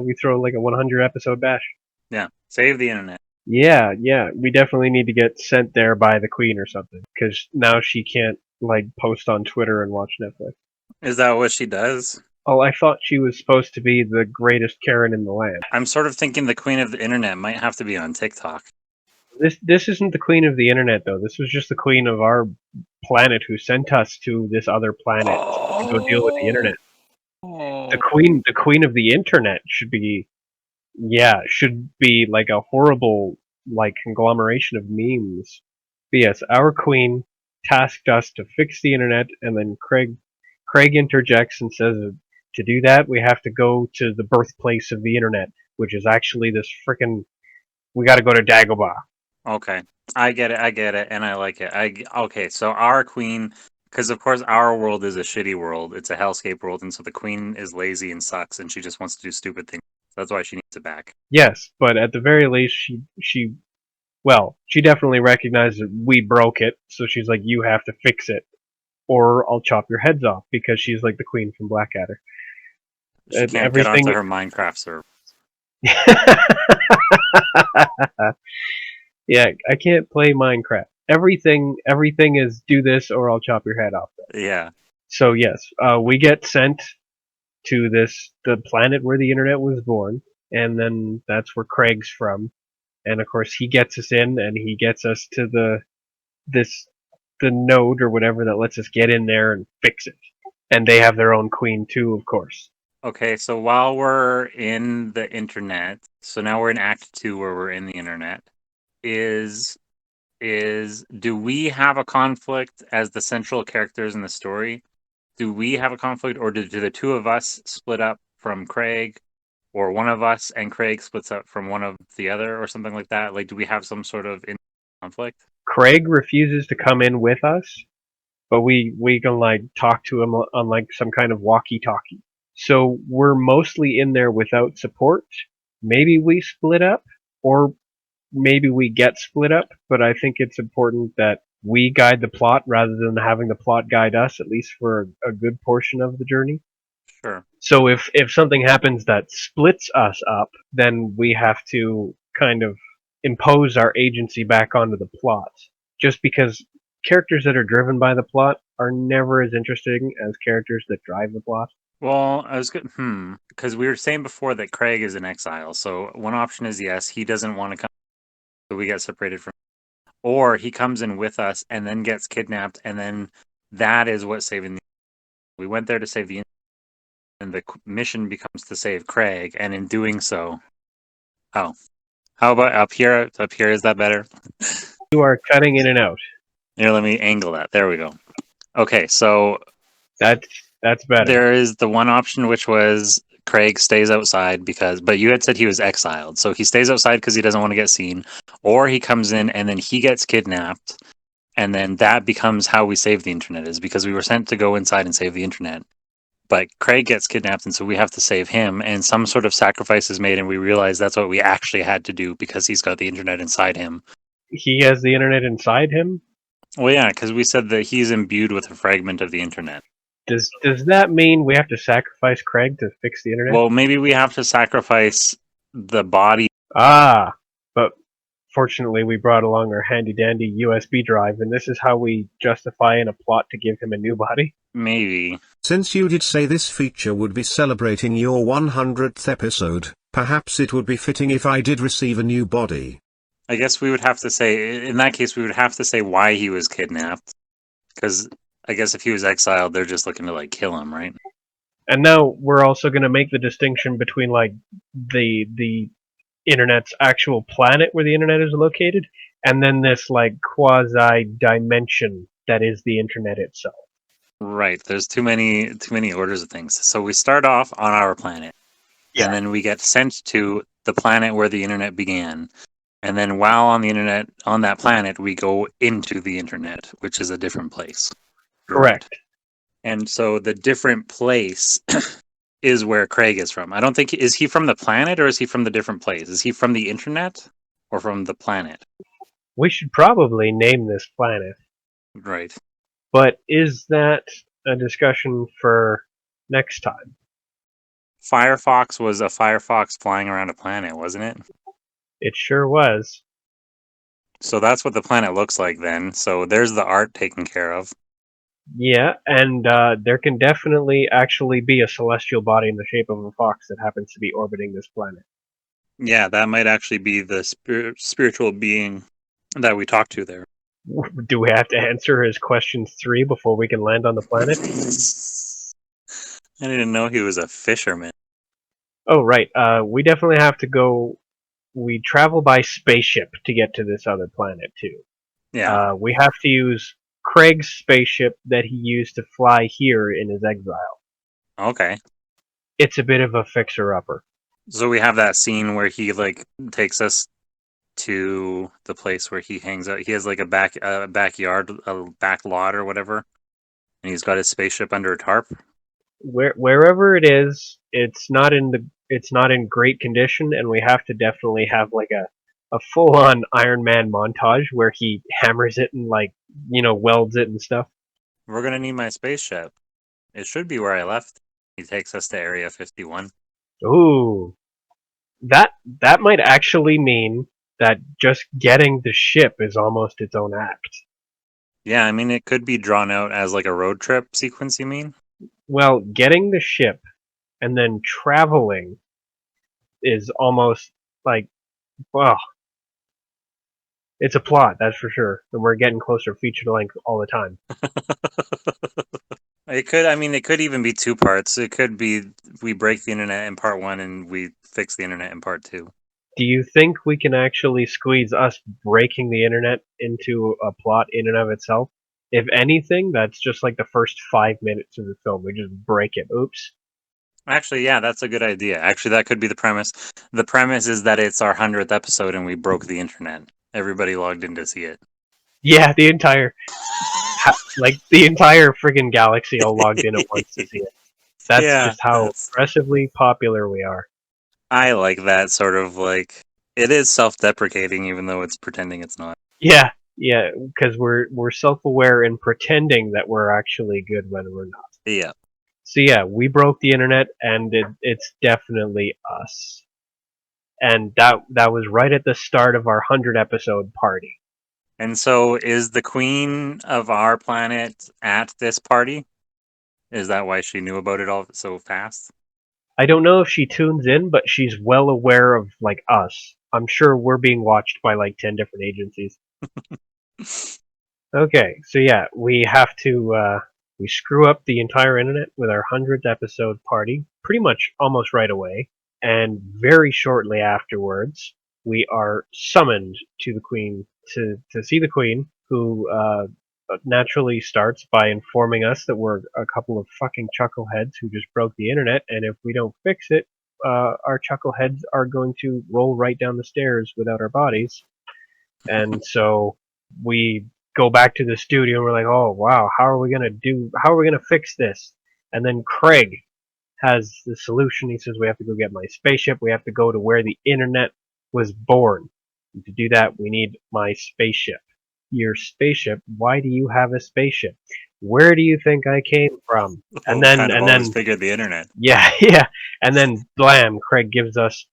we throw like a 100-episode bash. Yeah, save the internet. Yeah, we definitely need to get sent there by the Queen or something, because now she can't like post on Twitter and watch Netflix. Is that what she does? Oh, I thought she was supposed to be the greatest Karen in the land. I'm sort of thinking the Queen of the Internet might have to be on TikTok. This isn't the Queen of the Internet, though. This was just the Queen of our planet who sent us to this other planet to go deal with the Internet. The Queen of the Internet should be like a horrible like conglomeration of memes. But yes, our Queen tasked us to fix the Internet, and then Craig interjects and says to do that we have to go to the birthplace of the Internet, which is actually this frickin' we got to go to Dagobah. Okay, I get it, and I like it. Okay, so our Queen, because of course our world is a shitty world. It's a hellscape world, and so the Queen is lazy and sucks, and she just wants to do stupid things. That's why she needs it back. Yes, but at the very least, she definitely recognized that we broke it, so she's like, you have to fix it, or I'll chop your heads off, because she's like the Queen from Blackadder. She can't get onto her Minecraft server. Yeah, I can't play Minecraft. Everything is do this or I'll chop your head off. Yeah. So yes, we get sent to the planet where the Internet was born, and then that's where Craig's from. And of course he gets us in, and he gets us to the node or whatever that lets us get in there and fix it. And they have their own queen too, of course. Okay, so while we're in the Internet, so now we're in Act 2 where we're in the Internet, do we have a conflict as the central characters in the story? Do we have a conflict, or do the two of us split up from Craig, or one of us and Craig splits up from one of the other, or something like that? Like, do we have some sort of conflict? Craig refuses to come in with us, but we can like talk to him on like some kind of walkie-talkie. So we're mostly in there without support. Maybe we split up, or maybe we get split up, but I think it's important that we guide the plot rather than having the plot guide us, at least for a good portion of the journey. Sure. So if something happens that splits us up, then we have to kind of impose our agency back onto the plot. Just because characters that are driven by the plot are never as interesting as characters that drive the plot. Well, I was good. Because we were saying before that Craig is in exile. So one option is yes, he doesn't want to come, so we get separated from. Or he comes in with us and then gets kidnapped, and then that is what saving the. We went there to save the, and the mission becomes to save Craig, and in doing so, oh, how about up here? Up here, is that better? You are cutting in and out. Here, let me angle that. There we go. Okay, so That's better. there is the one option, which was Craig stays outside but you had said he was exiled, so he stays outside because he doesn't want to get seen, or he comes in and then he gets kidnapped, and then that becomes how we save the internet, is because we were sent to go inside and save the internet. But Craig gets kidnapped, and so we have to save him, and some sort of sacrifice is made, and we realize that's what we actually had to do because he's got the internet inside him. He has the internet inside him? Well, yeah, because we said that he's imbued with a fragment of the internet. Does that mean we have to sacrifice Craig to fix the internet? Well, maybe we have to sacrifice the body. But fortunately we brought along our handy-dandy USB drive, and this is how we justify in a plot to give him a new body? Maybe. Since you did say this feature would be celebrating your 100th episode, perhaps it would be fitting if I did receive a new body. I guess we would have to say, in that case, we would have to say why he was kidnapped. Because I guess if he was exiled, they're just looking to, like, kill him, right? And now we're also going to make the distinction between, like, the internet's actual planet where the internet is located, and then this, like, quasi-dimension that is the internet itself. Right. There's too many orders of things. So we start off on our planet. Yeah. And then we get sent to the planet where the internet began. And then while on the internet, on that planet, we go into the internet, which is a different place. Correct. And so the different place is where Craig is from. I don't think, is he from the planet or is he from the different place? Is he from the internet or from the planet? We should probably name this planet. Right. But is that a discussion for next time? Firefox was a Firefox flying around a planet, wasn't it? It sure was. So that's what the planet looks like then. So there's the art taken care of. Yeah, and there can definitely actually be a celestial body in the shape of a fox that happens to be orbiting this planet. Yeah, that might actually be the spiritual being that we talked to there. Do we have to answer his question 3 before we can land on the planet? I didn't know he was a fisherman. Oh, right. We definitely have to go. We travel by spaceship to get to this other planet, too. Yeah. We have to use Craig's spaceship that he used to fly here in his exile. Okay. It's a bit of a fixer-upper. So we have that scene where he like takes us to the place where he hangs out. He has like a backyard, a back lot or whatever, and he's got his spaceship under a tarp. Wherever it is, it's not in great condition, and we have to definitely have like a full-on Iron Man montage where he hammers it and like welds it and stuff. We're gonna need my spaceship. It should be where I left. He takes us to Area 51. Ooh, that might actually mean that just getting the ship is almost its own act. Yeah, I mean it could be drawn out as like a road trip sequence. You mean? Well, getting the ship and then traveling is almost like, well, it's a plot, that's for sure. And we're getting closer feature length all the time. It could. I mean, it could even be 2 parts. It could be we break the internet in part 1 and we fix the internet in part 2. Do you think we can actually squeeze us breaking the internet into a plot in and of itself? If anything, that's just like the first 5 minutes of the film. We just break it. Oops. Actually, yeah, that's a good idea. Actually, that could be the premise. The premise is that it's our 100th episode and we broke the internet. Everybody logged in to see it. Yeah, the entire friggin' galaxy all logged in at once to see it. That's just how aggressively popular we are. I like that sort of like, it is self-deprecating even though it's pretending it's not. Yeah, because we're self-aware and pretending that we're actually good when we're not. Yeah. So yeah, we broke the internet, and it's definitely us. And that was right at the start of our 100 episode party. And so is the queen of our planet at this party? Is that why she knew about it all so fast? I don't know if she tunes in, but she's well aware of like us. I'm sure we're being watched by like 10 different agencies. Okay, so yeah, we have to we screw up the entire internet with our 100th episode party pretty much almost right away, and very shortly afterwards we are summoned to the queen to see the queen, who naturally starts by informing us that we're a couple of fucking chuckleheads who just broke the internet, and if we don't fix it, our chuckleheads are going to roll right down the stairs without our bodies. And so we go back to the studio and we're like, oh wow, how are we gonna fix this? And then Craig has the solution. He says we have to go get my spaceship, we have to go to where the internet was born. And to do that we need my spaceship. Your spaceship? Why do you have a spaceship? Where do you think I came from? And then kind of and always then figured the internet. yeah, yeah. And then blam, Craig gives us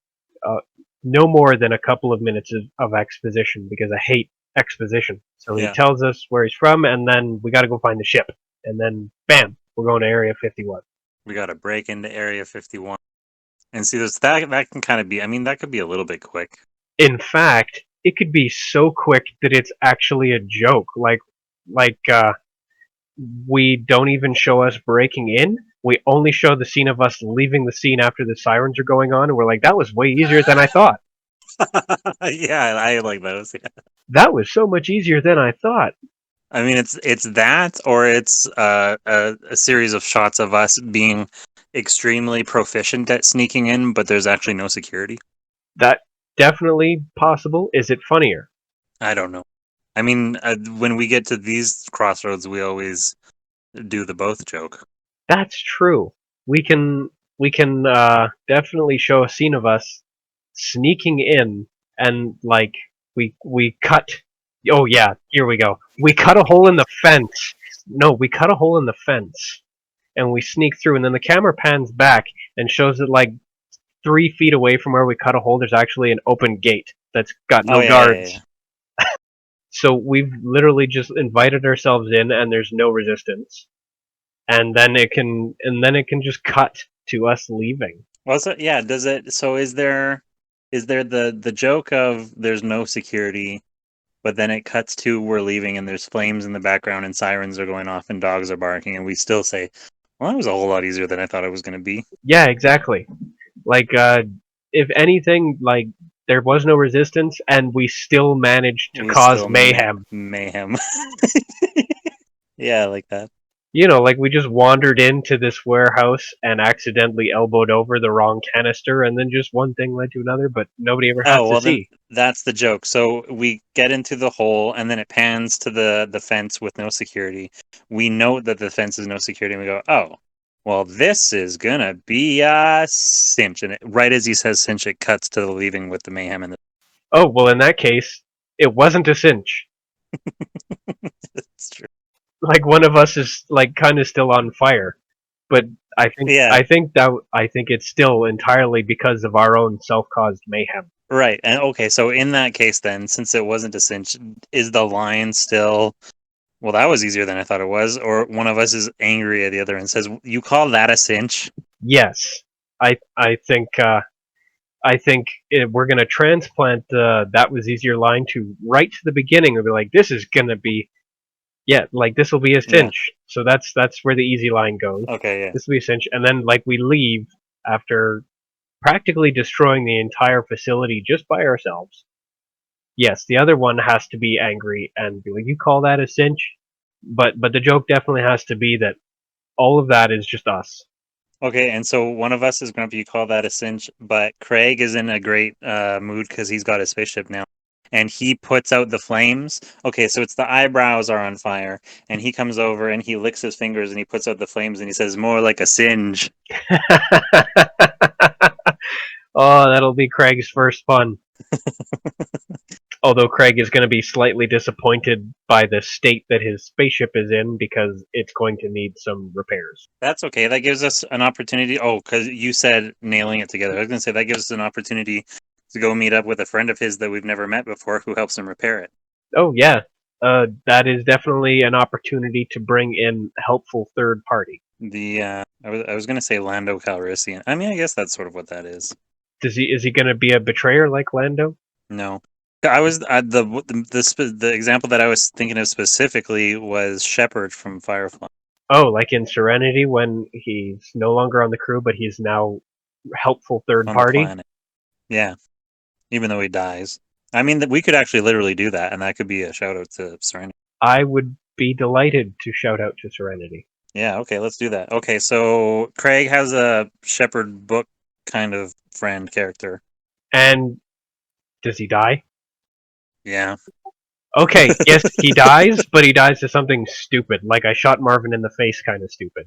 no more than a couple of minutes of exposition, because I hate exposition. So he Yeah. tells us where he's from, and then we got to go find the ship. And then bam, we're going to Area 51. We got to break into Area 51. And see, that can kind of be, I mean, that could be a little bit quick. In fact, it could be so quick that it's actually a joke. Like we don't even show us breaking in. We only show the scene of us leaving the scene after the sirens are going on, and we're like, that was way easier than I thought. Yeah, I like those. Yeah. That was so much easier than I thought. I mean, it's that, or it's a series of shots of us being extremely proficient at sneaking in, but there's actually no security. That definitely possible. Is it funnier? I don't know. I mean, when we get to these crossroads, we always do the both joke. That's true. We can definitely show a scene of us sneaking in, and like we cut. Oh yeah, here we go. We cut a hole in the fence. No, we cut a hole in the fence, and we sneak through, and then the camera pans back and shows that like 3 feet away from where we cut a hole, there's actually an open gate that's got no guards. Yeah. So we've literally just invited ourselves in, and there's no resistance. And then it can just cut to us leaving. Well, so yeah, does it? So is there the joke of there's no security, but then it cuts to we're leaving and there's flames in the background and sirens are going off and dogs are barking, and we still say, well, that was a whole lot easier than I thought it was going to be. Yeah, exactly. Like, if anything, like, there was no resistance, and we still managed to cause mayhem. Mayhem. Yeah, I like that. You know, like, we just wandered into this warehouse and accidentally elbowed over the wrong canister, and then just one thing led to another, but nobody ever had to see. That's the joke. So we get into the hole, and then it pans to the fence with no security. We note that the fence is no security, and we go, oh, well, this is gonna be a cinch. And right as he says cinch, it cuts to the leaving with the mayhem and the... Oh, well, in that case, it wasn't a cinch. That's true. Like, one of us is like kind of still on fire, but I think it's still entirely because of our own self-caused mayhem. Right. And okay, so in that case then, since it wasn't a cinch, is the line still, well, that was easier than I thought it was, or one of us is angry at the other and says, you call that a cinch? Yes. I think we're going to transplant that was easier line to right to the beginning and be like, this is going to be, yeah, like, this will be a cinch. Yeah. So that's where the easy line goes. Okay, yeah. This will be a cinch. And then, like, we leave after practically destroying the entire facility just by ourselves. Yes, the other one has to be angry and be like, you call that a cinch? But the joke definitely has to be that all of that is just us. Okay, and so one of us is grumpy, you call that a cinch, but Craig is in a great mood because he's got his spaceship now. And he puts out the flames. Okay, so it's the eyebrows are on fire. And he comes over and he licks his fingers and he puts out the flames and he says, more like a singe. Oh, that'll be Craig's first pun. Although Craig is going to be slightly disappointed by the state that his spaceship is in because it's going to need some repairs. That's okay. That gives us an opportunity. Oh, because you said nailing it together. I was going to say that gives us an opportunity to go meet up with a friend of his that we've never met before who helps him repair it. Oh, yeah. That is definitely an opportunity to bring in a helpful third party. I was going to say Lando Calrissian. I mean, I guess that's sort of what that is. Is he going to be a betrayer like Lando? No. I was the example that I was thinking of specifically was Shepard from Firefly. Oh, like in Serenity when he's no longer on the crew, but he's now helpful third On party? the planet. Yeah. Even though he dies. I mean, we could actually literally do that, and that could be a shout out to Serenity. I would be delighted to shout out to Serenity. Yeah, okay, let's do that. Okay, so Craig has a Shepard book kind of friend character. And does he die? Yeah. Okay, yes, he dies, but he dies to something stupid, like I shot Marvin in the face kind of stupid.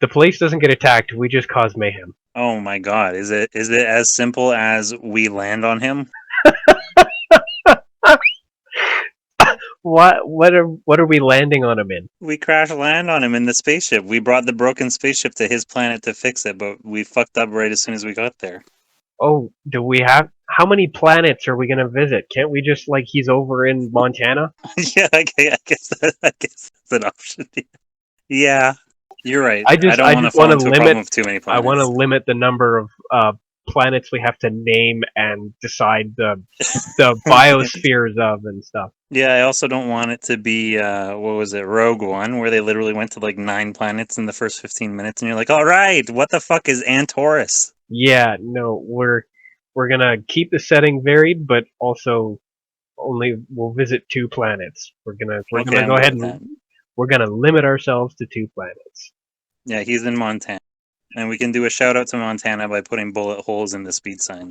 The place doesn't get attacked, we just cause mayhem. Oh my god, is it as simple as we land on him? What are we landing on him in? We crash land on him in the spaceship. We brought the broken spaceship to his planet to fix it, but we fucked up right as soon as we got there. Oh, do we have... How many planets are we going to visit? Can't we just, like, he's over in Montana? Yeah, I guess that's an option. Yeah, you're right. I just don't want to fall into a problem of too many planets. I want to limit the number of planets we have to name and decide the biospheres of and stuff. Yeah, I also don't want it to be, what was it, Rogue One, where they literally went to like 9 planets in the first 15 minutes, and you're like, all right, what the fuck is Antorus? Yeah, no, we're gonna keep the setting varied, but also we'll visit 2 planets. We're gonna go ahead and we're gonna limit ourselves to 2 planets. Yeah, he's in Montana, and we can do a shout out to Montana by putting bullet holes in the speed sign.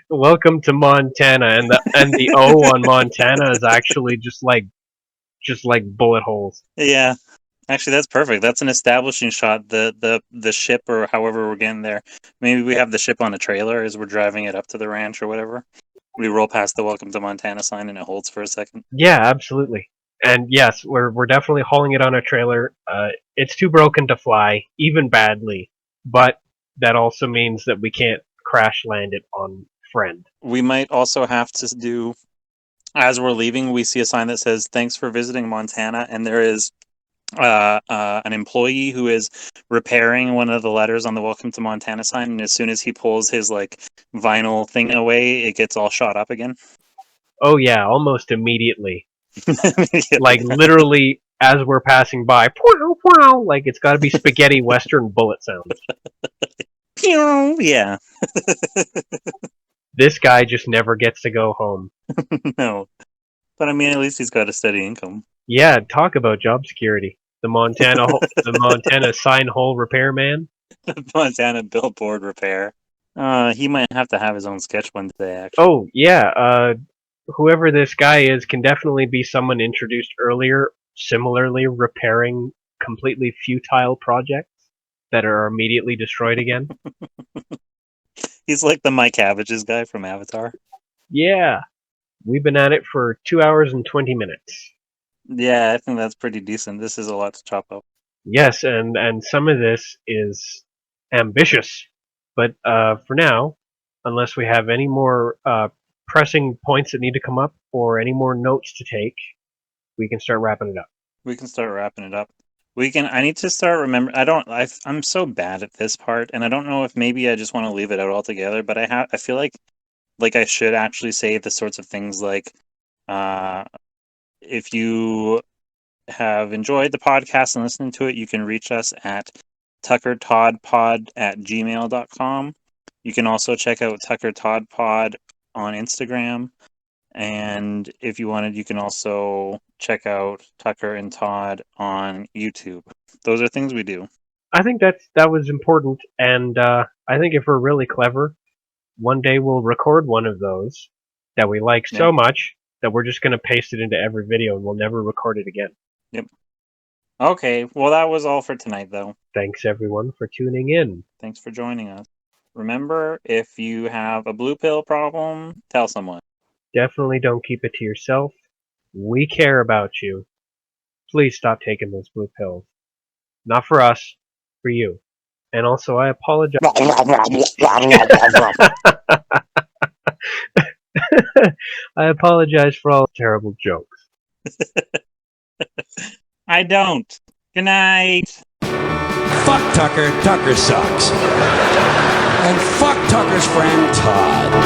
Welcome to Montana, and the O on Montana is actually just like bullet holes. Yeah. Actually, that's perfect. That's an establishing shot. The ship, or however we're getting there. Maybe we have the ship on a trailer as we're driving it up to the ranch or whatever. We roll past the "Welcome to Montana" sign and it holds for a second. Yeah, absolutely. And yes, we're definitely hauling it on a trailer. It's too broken to fly, even badly. But that also means that we can't crash land it on friend. We might also have to do, as we're leaving, we see a sign that says "Thanks for visiting Montana," and there is an employee who is repairing one of the letters on the "Welcome to Montana" sign, and as soon as he pulls his like vinyl thing away, it gets all shot up again. Oh yeah, almost immediately. Like literally as we're passing by, like it's got to be spaghetti western bullet sounds. Yeah. This guy just never gets to go home. No, but I mean, at least he's got a steady income. Yeah, talk about job security. The Montana sign hole repairman. Montana billboard repair. He might have to have his own sketch one day, actually. Oh yeah, whoever this guy is can definitely be someone introduced earlier, similarly repairing completely futile projects that are immediately destroyed again. He's like the Mike Cabbages guy from Avatar. Yeah, we've been at it for 2 hours and 20 minutes. Yeah, I think that's pretty decent. This is a lot to chop up. Yes, and some of this is ambitious. But for now, unless we have any more pressing points that need to come up or any more notes to take, we can start wrapping it up. We can start wrapping it up. I need to start remembering. I'm so bad at this part, and I don't know if maybe I just want to leave it out altogether, but I feel like I should actually say the sorts of things like, if you have enjoyed the podcast and listening to it, you can reach us at tuckertoddpod@gmail.com. You can also check out Tucker Todd Pod on Instagram. And if you wanted, you can also check out Tucker and Todd on YouTube. Those are things we do. I think that was important, and I think if we're really clever, one day we'll record one of those that we like so much that we're just going to paste it into every video and we'll never record it again. Yep. Okay, well that was all for tonight, though. Thanks everyone for tuning in. Thanks for joining us. remember, if you have a blue pill problem, tell someone. Definitely don't keep it to yourself. We care about you. Please stop taking those blue pills. Not for us, for you. And also, I apologize. I apologize for all the terrible jokes. I don't. Good night. Fuck Tucker. Tucker sucks. And fuck Tucker's friend Todd.